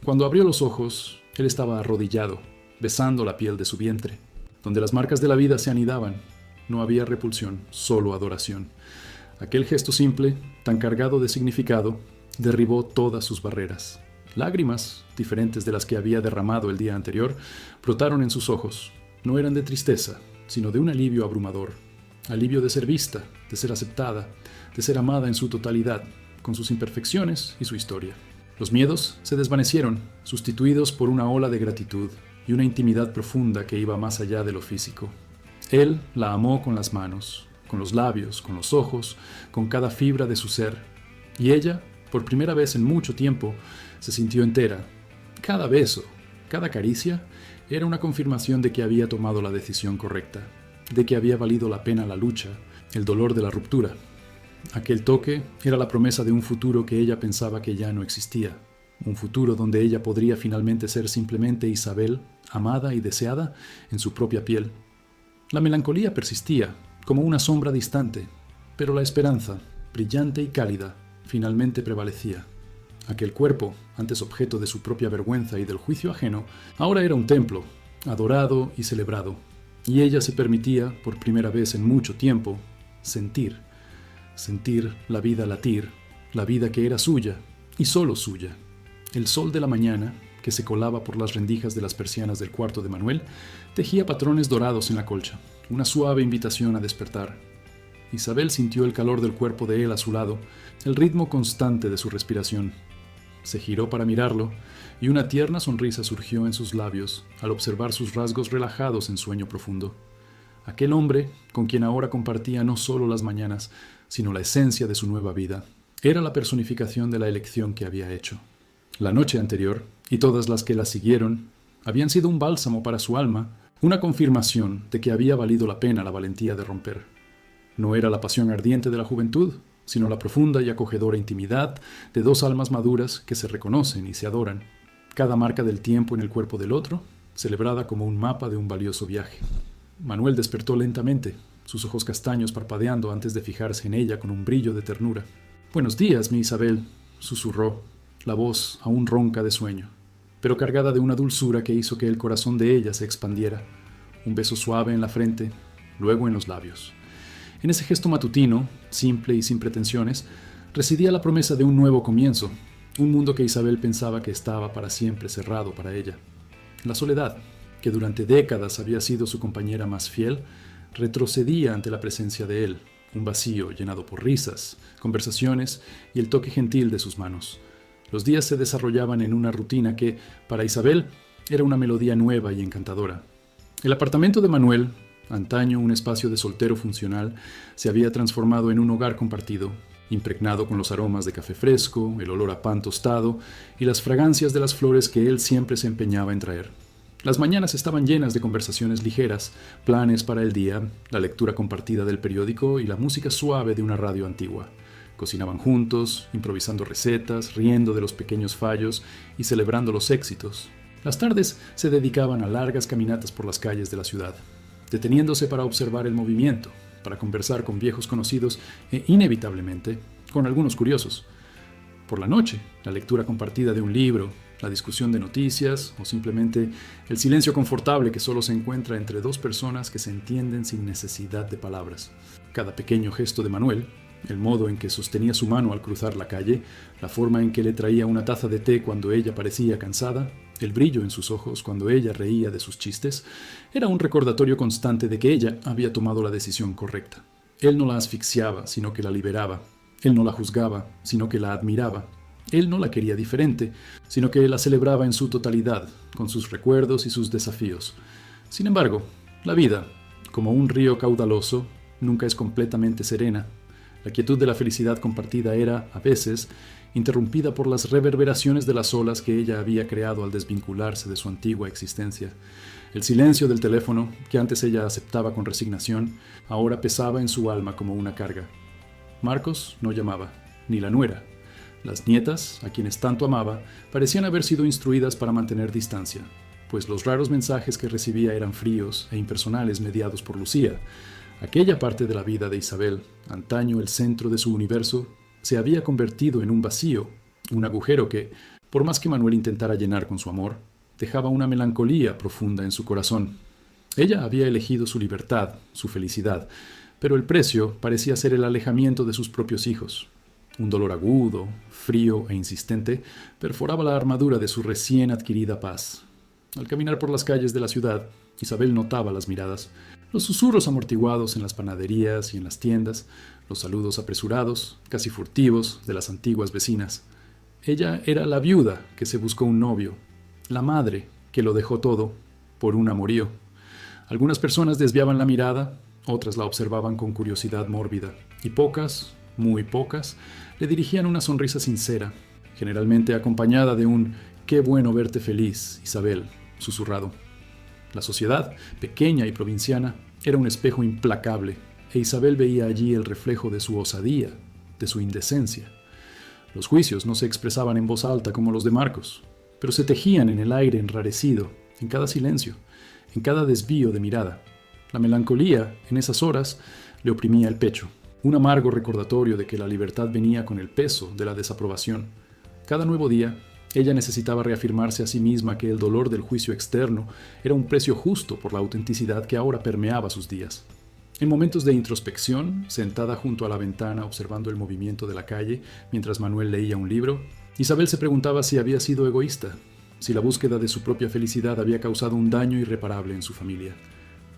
Cuando abrió los ojos, él estaba arrodillado, besando la piel de su vientre, donde las marcas de la vida se anidaban. No había repulsión, solo adoración. Aquel gesto simple, tan cargado de significado, derribó todas sus barreras. Lágrimas, diferentes de las que había derramado el día anterior, brotaron en sus ojos. No eran de tristeza, sino de un alivio abrumador. Alivio de ser vista, de ser aceptada, de ser amada en su totalidad, con sus imperfecciones y su historia. Los miedos se desvanecieron, sustituidos por una ola de gratitud y una intimidad profunda que iba más allá de lo físico. Él la amó con las manos, con los labios, con los ojos, con cada fibra de su ser. Y ella, por primera vez en mucho tiempo, se sintió entera. Cada beso, cada caricia, era una confirmación de que había tomado la decisión correcta, de que había valido la pena la lucha, el dolor de la ruptura. Aquel toque era la promesa de un futuro que ella pensaba que ya no existía, un futuro donde ella podría finalmente ser simplemente Isabel, amada y deseada en su propia piel. La melancolía persistía, como una sombra distante, pero la esperanza, brillante y cálida, finalmente prevalecía. Aquel cuerpo, antes objeto de su propia vergüenza y del juicio ajeno, ahora era un templo, adorado y celebrado, y ella se permitía, por primera vez en mucho tiempo, sentir la vida latir, la vida que era suya, y solo suya. El sol de la mañana, que se colaba por las rendijas de las persianas del cuarto de Manuel, tejía patrones dorados en la colcha, una suave invitación a despertar. Isabel sintió el calor del cuerpo de él a su lado, el ritmo constante de su respiración. Se giró para mirarlo, y una tierna sonrisa surgió en sus labios al observar sus rasgos relajados en sueño profundo. Aquel hombre, con quien ahora compartía no solo las mañanas, sino la esencia de su nueva vida, era la personificación de la elección que había hecho. La noche anterior, y todas las que la siguieron, habían sido un bálsamo para su alma, una confirmación de que había valido la pena la valentía de romper. No era la pasión ardiente de la juventud, sino la profunda y acogedora intimidad de dos almas maduras que se reconocen y se adoran, cada marca del tiempo en el cuerpo del otro, celebrada como un mapa de un valioso viaje. Manuel despertó lentamente, sus ojos castaños parpadeando antes de fijarse en ella con un brillo de ternura. «Buenos días, mi Isabel», susurró, la voz aún ronca de sueño, pero cargada de una dulzura que hizo que el corazón de ella se expandiera. Un beso suave en la frente, luego en los labios. En ese gesto matutino, simple y sin pretensiones, residía la promesa de un nuevo comienzo, un mundo que Isabel pensaba que estaba para siempre cerrado para ella. La soledad, que durante décadas había sido su compañera más fiel, retrocedía ante la presencia de él, un vacío llenado por risas, conversaciones y el toque gentil de sus manos. Los días se desarrollaban en una rutina que, para Isabel, era una melodía nueva y encantadora. El apartamento de Manuel, antaño un espacio de soltero funcional, se había transformado en un hogar compartido, impregnado con los aromas de café fresco, el olor a pan tostado y las fragancias de las flores que él siempre se empeñaba en traer. Las mañanas estaban llenas de conversaciones ligeras, planes para el día, la lectura compartida del periódico y la música suave de una radio antigua. Cocinaban juntos, improvisando recetas, riendo de los pequeños fallos y celebrando los éxitos. Las tardes se dedicaban a largas caminatas por las calles de la ciudad, deteniéndose para observar el movimiento, para conversar con viejos conocidos e, inevitablemente, con algunos curiosos. Por la noche, la lectura compartida de un libro, la discusión de noticias o simplemente el silencio confortable que solo se encuentra entre dos personas que se entienden sin necesidad de palabras. Cada pequeño gesto de Manuel, el modo en que sostenía su mano al cruzar la calle, la forma en que le traía una taza de té cuando ella parecía cansada, el brillo en sus ojos cuando ella reía de sus chistes, era un recordatorio constante de que ella había tomado la decisión correcta. Él no la asfixiaba, sino que la liberaba. Él no la juzgaba, sino que la admiraba. Él no la quería diferente, sino que la celebraba en su totalidad, con sus recuerdos y sus desafíos. Sin embargo, la vida, como un río caudaloso, nunca es completamente serena. La quietud de la felicidad compartida era, a veces, interrumpida por las reverberaciones de las olas que ella había creado al desvincularse de su antigua existencia. El silencio del teléfono, que antes ella aceptaba con resignación, ahora pesaba en su alma como una carga. Marcos no llamaba, ni la nuera. Las nietas, a quienes tanto amaba, parecían haber sido instruidas para mantener distancia, pues los raros mensajes que recibía eran fríos e impersonales mediados por Lucía. Aquella parte de la vida de Isabel, antaño el centro de su universo, se había convertido en un vacío, un agujero que, por más que Manuel intentara llenar con su amor, dejaba una melancolía profunda en su corazón. Ella había elegido su libertad, su felicidad, pero el precio parecía ser el alejamiento de sus propios hijos. Un dolor agudo, frío e insistente perforaba la armadura de su recién adquirida paz. Al caminar por las calles de la ciudad, Isabel notaba las miradas, los susurros amortiguados en las panaderías y en las tiendas, los saludos apresurados, casi furtivos, de las antiguas vecinas. Ella era la viuda que se buscó un novio, la madre que lo dejó todo por un amorío. Algunas personas desviaban la mirada, otras la observaban con curiosidad mórbida, y pocas, muy pocas, le dirigían una sonrisa sincera, generalmente acompañada de un «Qué bueno verte feliz, Isabel», susurrado. La sociedad, pequeña y provinciana, era un espejo implacable, e Isabel veía allí el reflejo de su osadía, de su indecencia. Los juicios no se expresaban en voz alta como los de Marcos, pero se tejían en el aire enrarecido, en cada silencio, en cada desvío de mirada. La melancolía, en esas horas, le oprimía el pecho, un amargo recordatorio de que la libertad venía con el peso de la desaprobación. Cada nuevo día, ella necesitaba reafirmarse a sí misma que el dolor del juicio externo era un precio justo por la autenticidad que ahora permeaba sus días. En momentos de introspección, sentada junto a la ventana observando el movimiento de la calle mientras Manuel leía un libro, Isabel se preguntaba si había sido egoísta, si la búsqueda de su propia felicidad había causado un daño irreparable en su familia.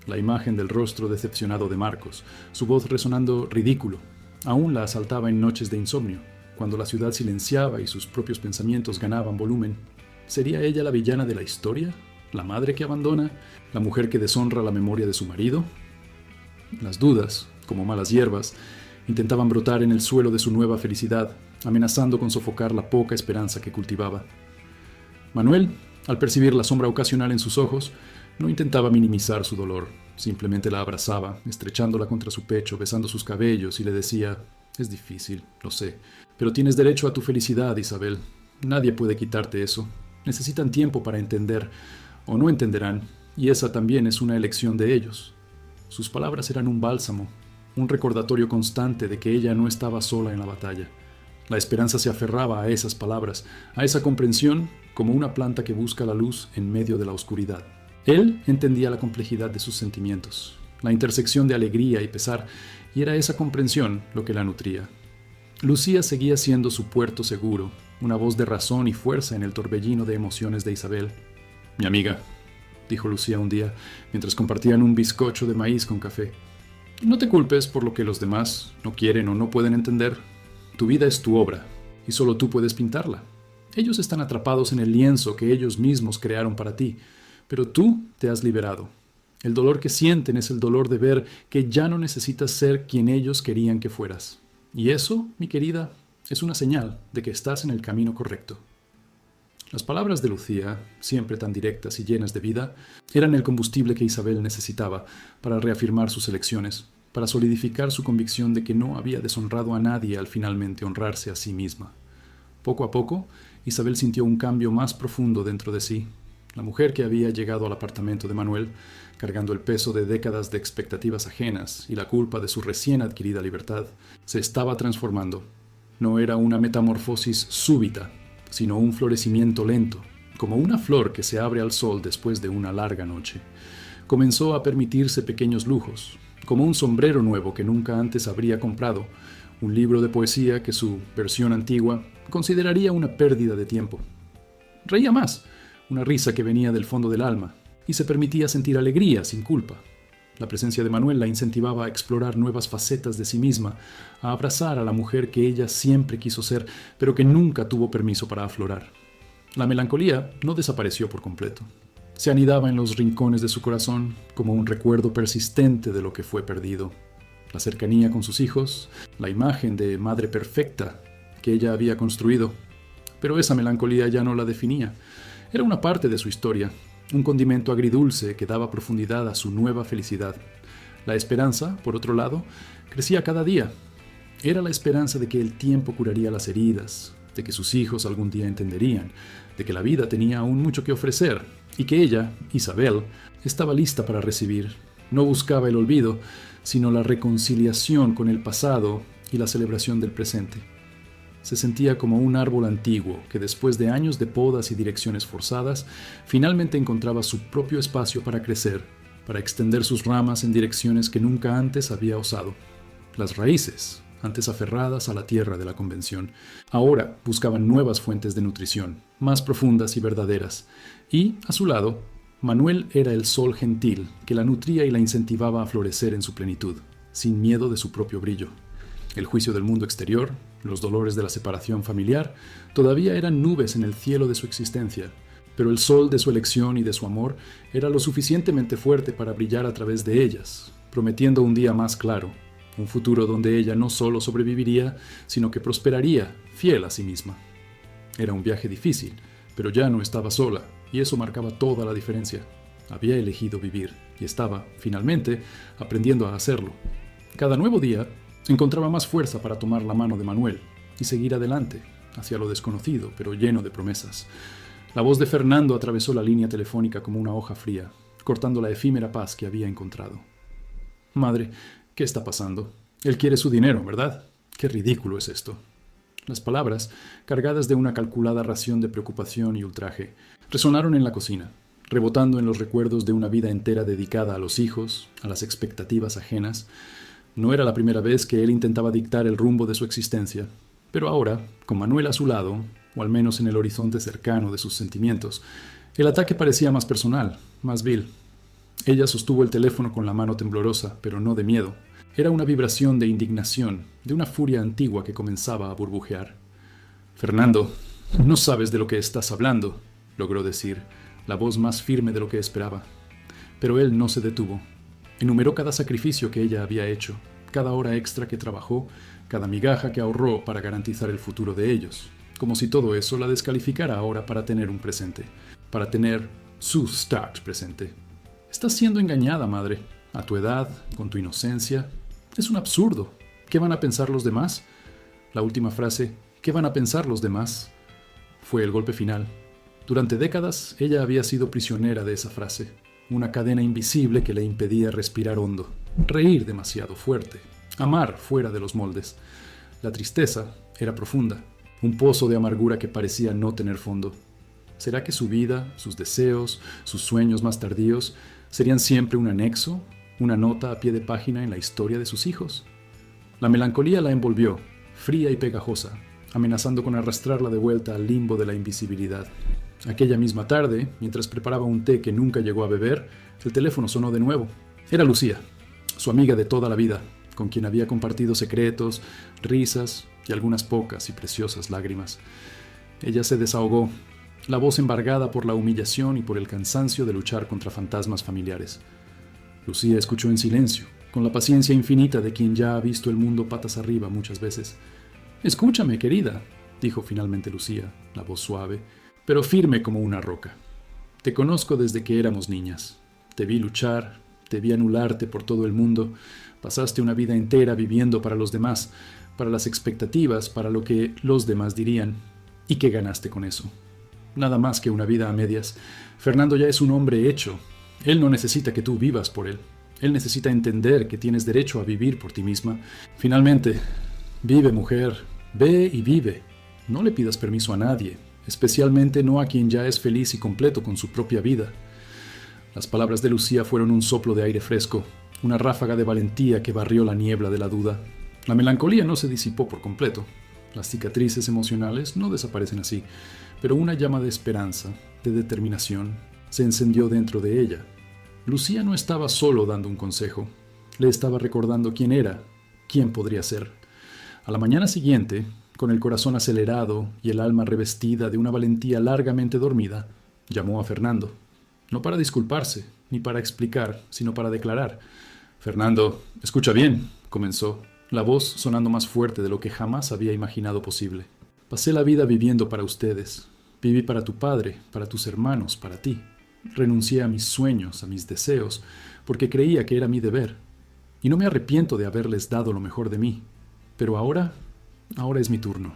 La imagen del rostro decepcionado de Marcos, su voz resonando ridículo, aún la asaltaba en noches de insomnio, cuando la ciudad silenciaba y sus propios pensamientos ganaban volumen. ¿Sería ella la villana de la historia? ¿La madre que abandona? ¿La mujer que deshonra la memoria de su marido? Las dudas, como malas hierbas, intentaban brotar en el suelo de su nueva felicidad, amenazando con sofocar la poca esperanza que cultivaba. Manuel, al percibir la sombra ocasional en sus ojos, no intentaba minimizar su dolor, simplemente la abrazaba, estrechándola contra su pecho, besando sus cabellos y le decía: «Es difícil, lo sé, pero tienes derecho a tu felicidad, Isabel. Nadie puede quitarte eso. Necesitan tiempo para entender, o no entenderán, y esa también es una elección de ellos». Sus palabras eran un bálsamo, un recordatorio constante de que ella no estaba sola en la batalla. La esperanza se aferraba a esas palabras, a esa comprensión, como una planta que busca la luz en medio de la oscuridad. Él entendía la complejidad de sus sentimientos, la intersección de alegría y pesar, y era esa comprensión lo que la nutría. Lucía seguía siendo su puerto seguro, una voz de razón y fuerza en el torbellino de emociones de Isabel. «Mi amiga», dijo Lucía un día, mientras compartían un bizcocho de maíz con café, «no te culpes por lo que los demás no quieren o no pueden entender. Tu vida es tu obra, y solo tú puedes pintarla. Ellos están atrapados en el lienzo que ellos mismos crearon para ti, pero tú te has liberado. El dolor que sienten es el dolor de ver que ya no necesitas ser quien ellos querían que fueras. Y eso, mi querida, es una señal de que estás en el camino correcto. Las palabras de Lucía, siempre tan directas y llenas de vida, eran el combustible que Isabel necesitaba para reafirmar sus elecciones, para solidificar su convicción de que no había deshonrado a nadie al finalmente honrarse a sí misma. Poco a poco, Isabel sintió un cambio más profundo dentro de sí. La mujer que había llegado al apartamento de Manuel, cargando el peso de décadas de expectativas ajenas y la culpa de su recién adquirida libertad, se estaba transformando. No era una metamorfosis súbita, sino un florecimiento lento, como una flor que se abre al sol después de una larga noche. Comenzó a permitirse pequeños lujos, como un sombrero nuevo que nunca antes habría comprado, un libro de poesía que su versión antigua consideraría una pérdida de tiempo. Reía más, una risa que venía del fondo del alma, y se permitía sentir alegría sin culpa. La presencia de Manuel la incentivaba a explorar nuevas facetas de sí misma, a abrazar a la mujer que ella siempre quiso ser, pero que nunca tuvo permiso para aflorar. La melancolía no desapareció por completo. Se anidaba en los rincones de su corazón como un recuerdo persistente de lo que fue perdido. La cercanía con sus hijos, la imagen de madre perfecta que ella había construido. Pero esa melancolía ya no la definía. Era una parte de su historia, un condimento agridulce que daba profundidad a su nueva felicidad. La esperanza, por otro lado, crecía cada día. Era la esperanza de que el tiempo curaría las heridas, de que sus hijos algún día entenderían, de que la vida tenía aún mucho que ofrecer, y que ella, Isabel, estaba lista para recibir. No buscaba el olvido, sino la reconciliación con el pasado y la celebración del presente. Se sentía como un árbol antiguo que después de años de podas y direcciones forzadas, finalmente encontraba su propio espacio para crecer, para extender sus ramas en direcciones que nunca antes había osado. Las raíces, antes aferradas a la tierra de la convención, ahora buscaban nuevas fuentes de nutrición, más profundas y verdaderas. Y, a su lado, Manuel era el sol gentil que la nutría y la incentivaba a florecer en su plenitud, sin miedo de su propio brillo. El juicio del mundo exterior, los dolores de la separación familiar, todavía eran nubes en el cielo de su existencia, pero el sol de su elección y de su amor era lo suficientemente fuerte para brillar a través de ellas, prometiendo un día más claro, un futuro donde ella no solo sobreviviría, sino que prosperaría, fiel a sí misma. Era un viaje difícil, pero ya no estaba sola, y eso marcaba toda la diferencia. Había elegido vivir, y estaba, finalmente, aprendiendo a hacerlo. Cada nuevo día encontraba más fuerza para tomar la mano de Manuel y seguir adelante, hacia lo desconocido, pero lleno de promesas. La voz de Fernando atravesó la línea telefónica como una hoja fría, cortando la efímera paz que había encontrado. «Madre, ¿qué está pasando? Él quiere su dinero, ¿verdad? Qué ridículo es esto». Las palabras, cargadas de una calculada ración de preocupación y ultraje, resonaron en la cocina, rebotando en los recuerdos de una vida entera dedicada a los hijos, a las expectativas ajenas. No era la primera vez que él intentaba dictar el rumbo de su existencia, pero ahora, con Manuel a su lado, o al menos en el horizonte cercano de sus sentimientos, el ataque parecía más personal, más vil. Ella sostuvo el teléfono con la mano temblorosa, pero no de miedo. Era una vibración de indignación, de una furia antigua que comenzaba a burbujear. «Fernando, no sabes de lo que estás hablando», logró decir, la voz más firme de lo que esperaba. Pero él no se detuvo. Enumeró cada sacrificio que ella había hecho, cada hora extra que trabajó, cada migaja que ahorró para garantizar el futuro de ellos, como si todo eso la descalificara ahora para tener un presente, para tener su start presente. «Estás siendo engañada, madre, a tu edad, con tu inocencia. Es un absurdo. ¿Qué van a pensar los demás?» La última frase, «¿qué van a pensar los demás?», fue el golpe final. Durante décadas, ella había sido prisionera de esa frase, una cadena invisible que le impedía respirar hondo, reír demasiado fuerte, amar fuera de los moldes. La tristeza era profunda, un pozo de amargura que parecía no tener fondo. ¿Será que su vida, sus deseos, sus sueños más tardíos serían siempre un anexo, una nota a pie de página en la historia de sus hijos? La melancolía la envolvió, fría y pegajosa, amenazando con arrastrarla de vuelta al limbo de la invisibilidad. Aquella misma tarde, mientras preparaba un té que nunca llegó a beber, el teléfono sonó de nuevo. Era Lucía, su amiga de toda la vida, con quien había compartido secretos, risas y algunas pocas y preciosas lágrimas. Ella se desahogó, la voz embargada por la humillación y por el cansancio de luchar contra fantasmas familiares. Lucía escuchó en silencio, con la paciencia infinita de quien ya ha visto el mundo patas arriba muchas veces. «Escúchame, querida», dijo finalmente Lucía, la voz suave, pero firme como una roca. «Te conozco desde que éramos niñas. Te vi luchar, te vi anularte por todo el mundo. Pasaste una vida entera viviendo para los demás, para las expectativas, para lo que los demás dirían. ¿Y qué ganaste con eso? Nada más que una vida a medias. Fernando ya es un hombre hecho. Él no necesita que tú vivas por él. Él necesita entender que tienes derecho a vivir por ti misma. Finalmente, vive, mujer, ve y vive. No le pidas permiso a nadie, especialmente no a quien ya es feliz y completo con su propia vida». Las palabras de Lucía fueron un soplo de aire fresco, una ráfaga de valentía que barrió la niebla de la duda. La melancolía no se disipó por completo. Las cicatrices emocionales no desaparecen así, pero una llama de esperanza, de determinación, se encendió dentro de ella. Lucía no estaba solo dando un consejo, le estaba recordando quién era, quién podría ser. A la mañana siguiente, con el corazón acelerado y el alma revestida de una valentía largamente dormida, llamó a Fernando. No para disculparse, ni para explicar, sino para declarar. «Fernando, escucha bien», comenzó, la voz sonando más fuerte de lo que jamás había imaginado posible. «Pasé la vida viviendo para ustedes. Viví para tu padre, para tus hermanos, para ti. Renuncié a mis sueños, a mis deseos, porque creía que era mi deber. Y no me arrepiento de haberles dado lo mejor de mí. Pero ahora es mi turno».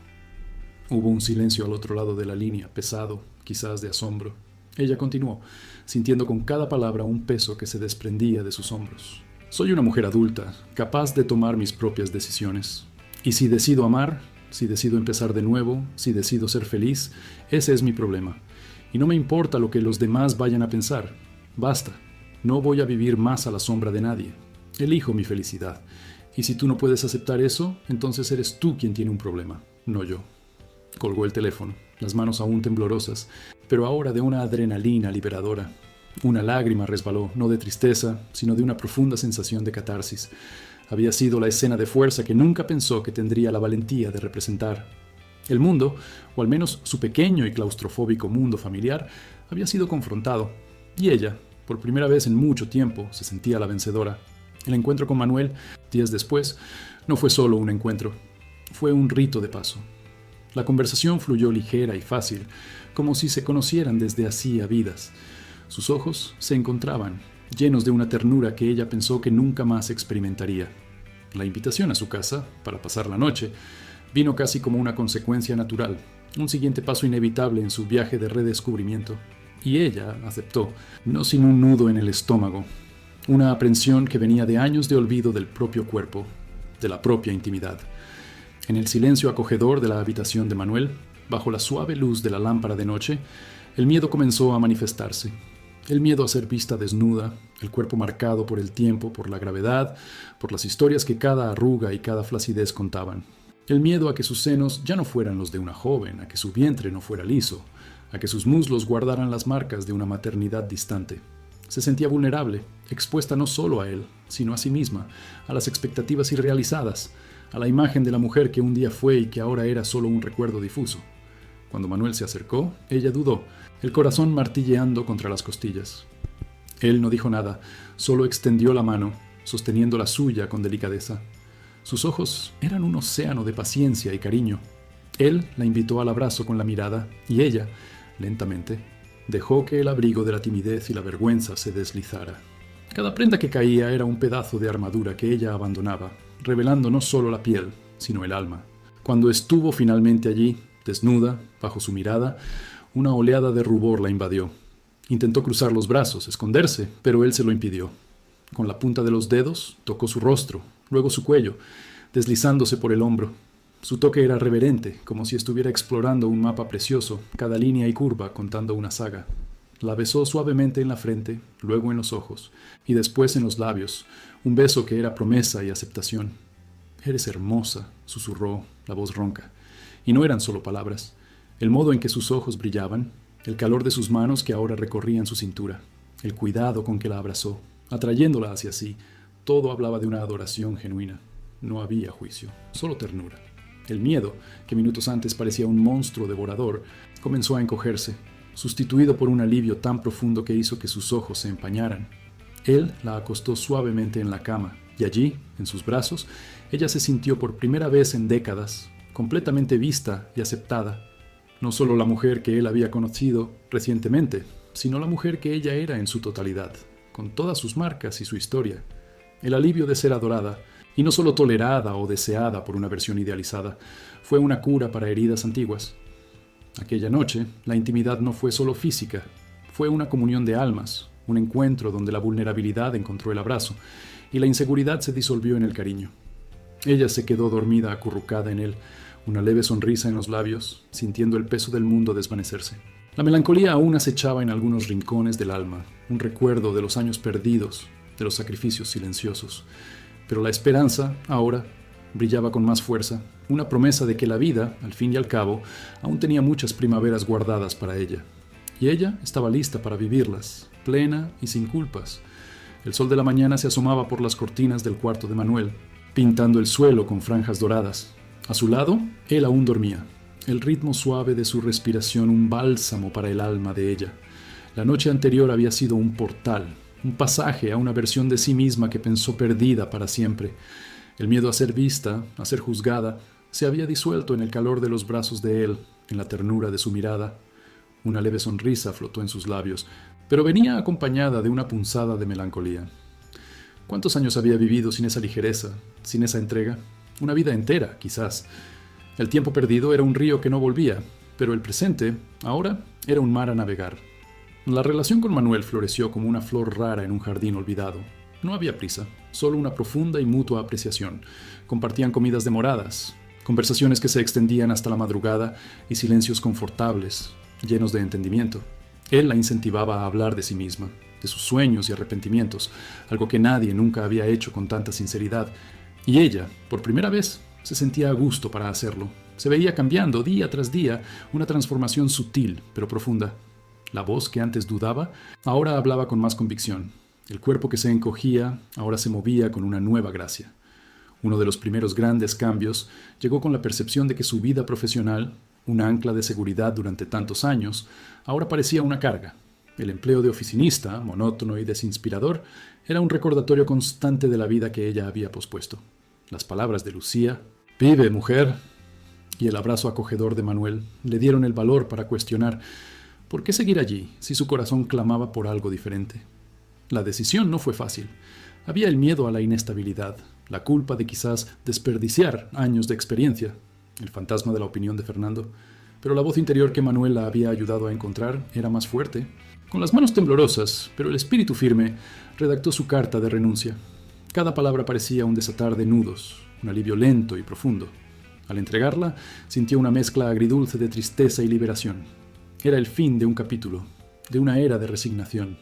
Hubo un silencio al otro lado de la línea, pesado, quizás de asombro. Ella continuó, sintiendo con cada palabra un peso que se desprendía de sus hombros. «Soy una mujer adulta, capaz de tomar mis propias decisiones. Y si decido amar, si decido empezar de nuevo, si decido ser feliz, ese es mi problema. Y no me importa lo que los demás vayan a pensar. Basta, no voy a vivir más a la sombra de nadie. Elijo mi felicidad. Y si tú no puedes aceptar eso, entonces eres tú quien tiene un problema, no yo». Colgó el teléfono, las manos aún temblorosas, pero ahora de una adrenalina liberadora. Una lágrima resbaló, no de tristeza, sino de una profunda sensación de catarsis. Había sido la escena de fuerza que nunca pensó que tendría la valentía de representar. El mundo, o al menos su pequeño y claustrofóbico mundo familiar, había sido confrontado, y ella, por primera vez en mucho tiempo, se sentía la vencedora. El encuentro con Manuel, días después, no fue solo un encuentro, fue un rito de paso. La conversación fluyó ligera y fácil, como si se conocieran desde hacía vidas. Sus ojos se encontraban, llenos de una ternura que ella pensó que nunca más experimentaría. La invitación a su casa, para pasar la noche, vino casi como una consecuencia natural, un siguiente paso inevitable en su viaje de redescubrimiento. Y ella aceptó, no sin un nudo en el estómago, una aprensión que venía de años de olvido del propio cuerpo, de la propia intimidad. En el silencio acogedor de la habitación de Manuel, bajo la suave luz de la lámpara de noche, el miedo comenzó a manifestarse. El miedo a ser vista desnuda, el cuerpo marcado por el tiempo, por la gravedad, por las historias que cada arruga y cada flacidez contaban. El miedo a que sus senos ya no fueran los de una joven, a que su vientre no fuera liso, a que sus muslos guardaran las marcas de una maternidad distante. Se sentía vulnerable, expuesta no solo a él, sino a sí misma, a las expectativas irrealizadas, a la imagen de la mujer que un día fue y que ahora era solo un recuerdo difuso. Cuando Manuel se acercó, ella dudó, el corazón martilleando contra las costillas. Él no dijo nada, solo extendió la mano, sosteniendo la suya con delicadeza. Sus ojos eran un océano de paciencia y cariño. Él la invitó al abrazo con la mirada y ella, lentamente, dejó que el abrigo de la timidez y la vergüenza se deslizara. Cada prenda que caía era un pedazo de armadura que ella abandonaba, revelando no solo la piel, sino el alma. Cuando estuvo finalmente allí, desnuda, bajo su mirada, una oleada de rubor la invadió. Intentó cruzar los brazos, esconderse, pero él se lo impidió. Con la punta de los dedos tocó su rostro, luego su cuello, deslizándose por el hombro. Su toque era reverente, como si estuviera explorando un mapa precioso, cada línea y curva contando una saga. La besó suavemente en la frente, luego en los ojos, y después en los labios, un beso que era promesa y aceptación. «Eres hermosa», susurró, la voz ronca. Y no eran solo palabras. El modo en que sus ojos brillaban, el calor de sus manos que ahora recorrían su cintura, el cuidado con que la abrazó, atrayéndola hacia sí, todo hablaba de una adoración genuina. No había juicio, solo ternura. El miedo, que minutos antes parecía un monstruo devorador, comenzó a encogerse, sustituido por un alivio tan profundo que hizo que sus ojos se empañaran. Él la acostó suavemente en la cama, y allí, en sus brazos, ella se sintió por primera vez en décadas, completamente vista y aceptada. No solo la mujer que él había conocido recientemente, sino la mujer que ella era en su totalidad, con todas sus marcas y su historia. El alivio de ser adorada, y no solo tolerada o deseada por una versión idealizada, fue una cura para heridas antiguas. Aquella noche, la intimidad no fue solo física, fue una comunión de almas, un encuentro donde la vulnerabilidad encontró el abrazo y la inseguridad se disolvió en el cariño. Ella se quedó dormida acurrucada en él, una leve sonrisa en los labios, sintiendo el peso del mundo desvanecerse. La melancolía aún acechaba en algunos rincones del alma, un recuerdo de los años perdidos, de los sacrificios silenciosos. Pero la esperanza, ahora, brillaba con más fuerza, una promesa de que la vida, al fin y al cabo, aún tenía muchas primaveras guardadas para ella. Y ella estaba lista para vivirlas, plena y sin culpas. El sol de la mañana se asomaba por las cortinas del cuarto de Manuel, pintando el suelo con franjas doradas. A su lado, él aún dormía. El ritmo suave de su respiración un bálsamo para el alma de ella. La noche anterior había sido un portal, un pasaje a una versión de sí misma que pensó perdida para siempre. El miedo a ser vista, a ser juzgada, se había disuelto en el calor de los brazos de él, en la ternura de su mirada. Una leve sonrisa flotó en sus labios, pero venía acompañada de una punzada de melancolía. ¿Cuántos años había vivido sin esa ligereza, sin esa entrega? Una vida entera, quizás. El tiempo perdido era un río que no volvía, pero el presente, ahora, era un mar a navegar. La relación con Manuel floreció como una flor rara en un jardín olvidado. No había prisa, solo una profunda y mutua apreciación. Compartían comidas demoradas, conversaciones que se extendían hasta la madrugada y silencios confortables, llenos de entendimiento. Él la incentivaba a hablar de sí misma, de sus sueños y arrepentimientos, algo que nadie nunca había hecho con tanta sinceridad. Y ella, por primera vez, se sentía a gusto para hacerlo. Se veía cambiando día tras día, una transformación sutil pero profunda. La voz que antes dudaba, ahora hablaba con más convicción. El cuerpo que se encogía, ahora se movía con una nueva gracia. Uno de los primeros grandes cambios llegó con la percepción de que su vida profesional, un ancla de seguridad durante tantos años, ahora parecía una carga. El empleo de oficinista, monótono y desinspirador, era un recordatorio constante de la vida que ella había pospuesto. Las palabras de Lucía, «Vive, mujer», y el abrazo acogedor de Manuel le dieron el valor para cuestionar ¿por qué seguir allí si su corazón clamaba por algo diferente? La decisión no fue fácil. Había el miedo a la inestabilidad, la culpa de quizás desperdiciar años de experiencia, el fantasma de la opinión de Fernando, pero la voz interior que Manuel la había ayudado a encontrar era más fuerte. Con las manos temblorosas, pero el espíritu firme, redactó su carta de renuncia. Cada palabra parecía un desatar de nudos, un alivio lento y profundo. Al entregarla, sintió una mezcla agridulce de tristeza y liberación. Era el fin de un capítulo, de una era de resignación.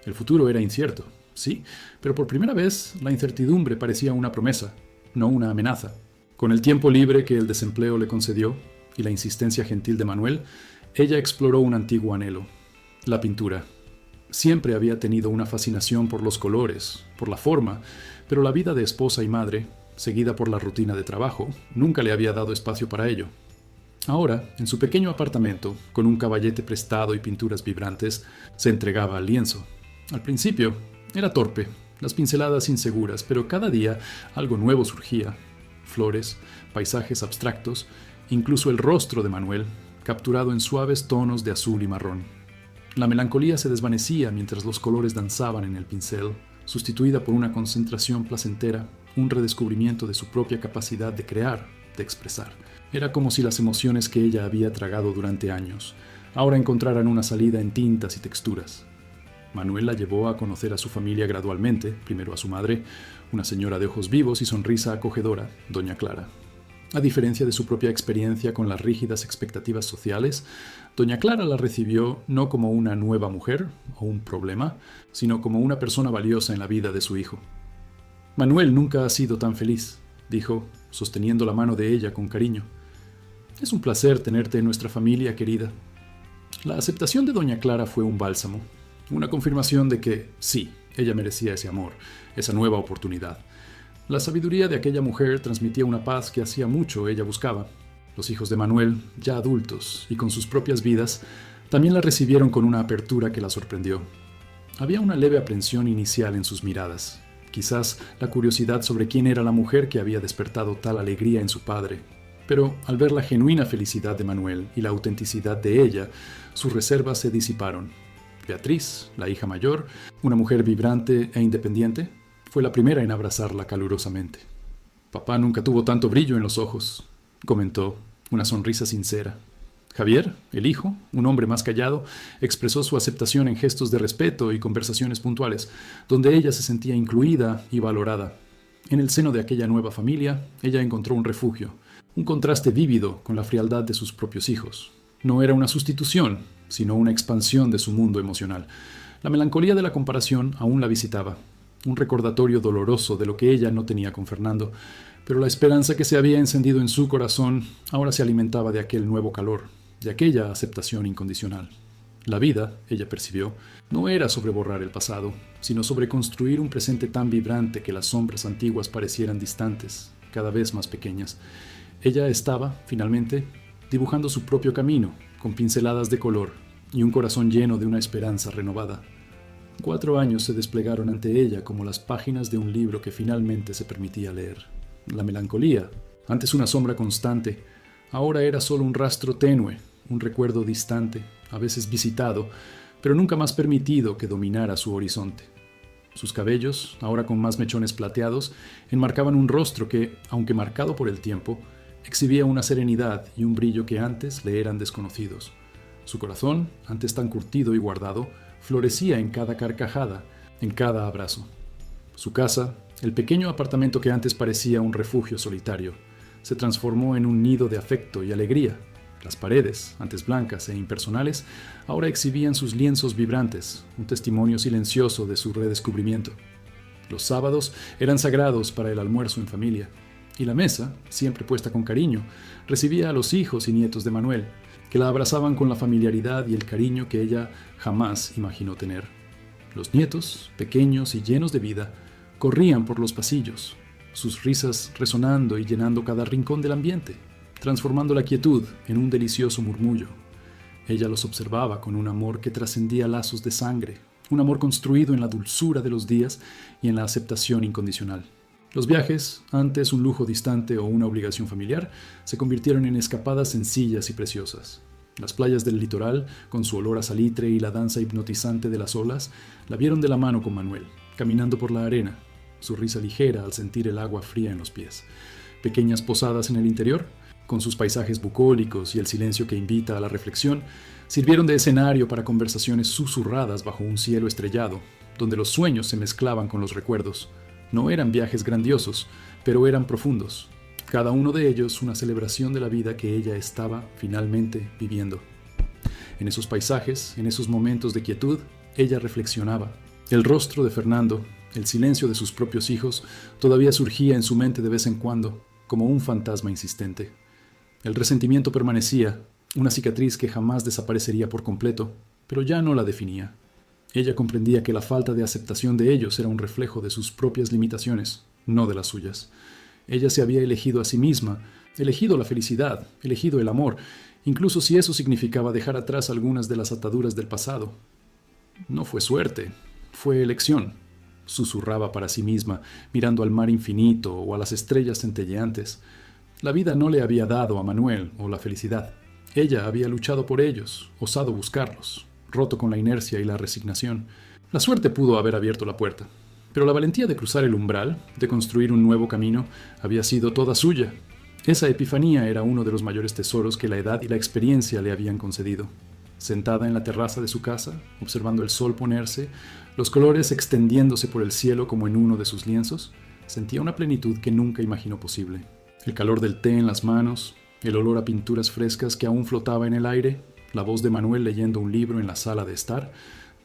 El futuro era incierto, sí, pero por primera vez la incertidumbre parecía una promesa, no una amenaza. Con el tiempo libre que el desempleo le concedió y la insistencia gentil de Manuel, ella exploró un antiguo anhelo, la pintura. Siempre había tenido una fascinación por los colores, por la forma, pero la vida de esposa y madre, seguida por la rutina de trabajo, nunca le había dado espacio para ello. Ahora, en su pequeño apartamento, con un caballete prestado y pinturas vibrantes, se entregaba al lienzo. Al principio, era torpe, las pinceladas inseguras, pero cada día algo nuevo surgía. Flores, paisajes abstractos, incluso el rostro de Manuel, capturado en suaves tonos de azul y marrón. La melancolía se desvanecía mientras los colores danzaban en el pincel, sustituida por una concentración placentera, un redescubrimiento de su propia capacidad de crear, de expresar. Era como si las emociones que ella había tragado durante años ahora encontraran una salida en tintas y texturas. Manuel la llevó a conocer a su familia gradualmente, primero a su madre, una señora de ojos vivos y sonrisa acogedora, doña Clara. A diferencia de su propia experiencia con las rígidas expectativas sociales, doña Clara la recibió no como una nueva mujer o un problema, sino como una persona valiosa en la vida de su hijo. Manuel nunca ha sido tan feliz, dijo, sosteniendo la mano de ella con cariño. Es un placer tenerte en nuestra familia, querida. La aceptación de doña Clara fue un bálsamo, una confirmación de que, sí, ella merecía ese amor, esa nueva oportunidad. La sabiduría de aquella mujer transmitía una paz que hacía mucho ella buscaba. Los hijos de Manuel, ya adultos y con sus propias vidas, también la recibieron con una apertura que la sorprendió. Había una leve aprensión inicial en sus miradas, quizás la curiosidad sobre quién era la mujer que había despertado tal alegría en su padre. Pero al ver la genuina felicidad de Manuel y la autenticidad de ella, sus reservas se disiparon. Beatriz, la hija mayor, una mujer vibrante e independiente, fue la primera en abrazarla calurosamente. «Papá nunca tuvo tanto brillo en los ojos», comentó, una sonrisa sincera. Javier, el hijo, un hombre más callado, expresó su aceptación en gestos de respeto y conversaciones puntuales, donde ella se sentía incluida y valorada. En el seno de aquella nueva familia, ella encontró un refugio, un contraste vívido con la frialdad de sus propios hijos. No era una sustitución, sino una expansión de su mundo emocional. La melancolía de la comparación aún la visitaba, un recordatorio doloroso de lo que ella no tenía con Fernando, pero la esperanza que se había encendido en su corazón ahora se alimentaba de aquel nuevo calor, de aquella aceptación incondicional. La vida, ella percibió, no era sobre borrar el pasado, sino sobre construir un presente tan vibrante que las sombras antiguas parecieran distantes, cada vez más pequeñas. Ella estaba, finalmente, dibujando su propio camino, con pinceladas de color y un corazón lleno de una esperanza renovada. 4 años se desplegaron ante ella como las páginas de un libro que finalmente se permitía leer. La melancolía, antes una sombra constante, ahora era solo un rastro tenue, un recuerdo distante, a veces visitado, pero nunca más permitido que dominara su horizonte. Sus cabellos, ahora con más mechones plateados, enmarcaban un rostro que, aunque marcado por el tiempo, exhibía una serenidad y un brillo que antes le eran desconocidos. Su corazón, antes tan curtido y guardado, florecía en cada carcajada, en cada abrazo. Su casa, el pequeño apartamento que antes parecía un refugio solitario, se transformó en un nido de afecto y alegría. Las paredes, antes blancas e impersonales, ahora exhibían sus lienzos vibrantes, un testimonio silencioso de su redescubrimiento. Los sábados eran sagrados para el almuerzo en familia, y la mesa, siempre puesta con cariño, recibía a los hijos y nietos de Manuel, que la abrazaban con la familiaridad y el cariño que ella jamás imaginó tener. Los nietos, pequeños y llenos de vida, corrían por los pasillos, sus risas resonando y llenando cada rincón del ambiente, transformando la quietud en un delicioso murmullo. Ella los observaba con un amor que trascendía lazos de sangre, un amor construido en la dulzura de los días y en la aceptación incondicional. Los viajes, antes un lujo distante o una obligación familiar, se convirtieron en escapadas sencillas y preciosas. Las playas del litoral, con su olor a salitre y la danza hipnotizante de las olas, la vieron de la mano con Manuel, caminando por la arena, su risa ligera al sentir el agua fría en los pies. Pequeñas posadas en el interior, con sus paisajes bucólicos y el silencio que invita a la reflexión, sirvieron de escenario para conversaciones susurradas bajo un cielo estrellado, donde los sueños se mezclaban con los recuerdos. No eran viajes grandiosos, pero eran profundos, cada uno de ellos una celebración de la vida que ella estaba finalmente viviendo. En esos paisajes, en esos momentos de quietud, ella reflexionaba. El rostro de Fernando, el silencio de sus propios hijos, todavía surgía en su mente de vez en cuando, como un fantasma insistente. El resentimiento permanecía, una cicatriz que jamás desaparecería por completo, pero ya no la definía. Ella comprendía que la falta de aceptación de ellos era un reflejo de sus propias limitaciones, no de las suyas. Ella se había elegido a sí misma, elegido la felicidad, elegido el amor, incluso si eso significaba dejar atrás algunas de las ataduras del pasado. No fue suerte, fue elección, susurraba para sí misma, mirando al mar infinito o a las estrellas centelleantes. La vida no le había dado a Manuel o la felicidad. Ella había luchado por ellos, osado buscarlos, roto con la inercia y la resignación. La suerte pudo haber abierto la puerta, pero la valentía de cruzar el umbral, de construir un nuevo camino, había sido toda suya. Esa epifanía era uno de los mayores tesoros que la edad y la experiencia le habían concedido. Sentada en la terraza de su casa, observando el sol ponerse, los colores extendiéndose por el cielo como en uno de sus lienzos, sentía una plenitud que nunca imaginó posible. El calor del té en las manos, el olor a pinturas frescas que aún flotaba en el aire, la voz de Manuel leyendo un libro en la sala de estar,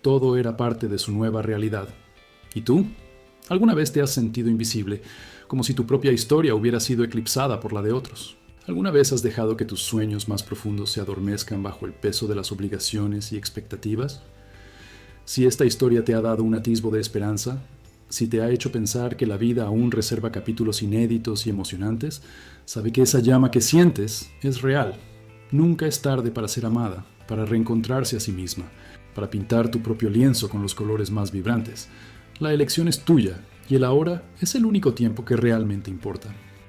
todo era parte de su nueva realidad. ¿Y tú? ¿Alguna vez te has sentido invisible, como si tu propia historia hubiera sido eclipsada por la de otros? ¿Alguna vez has dejado que tus sueños más profundos se adormezcan bajo el peso de las obligaciones y expectativas? Si esta historia te ha dado un atisbo de esperanza, Si te ha hecho pensar que la vida aún reserva capítulos inéditos y emocionantes, sabe que esa llama que sientes es real. Nunca es tarde para ser amada, para reencontrarse a sí misma, para pintar tu propio lienzo con los colores más vibrantes. La elección es tuya y el ahora es el único tiempo que realmente importa.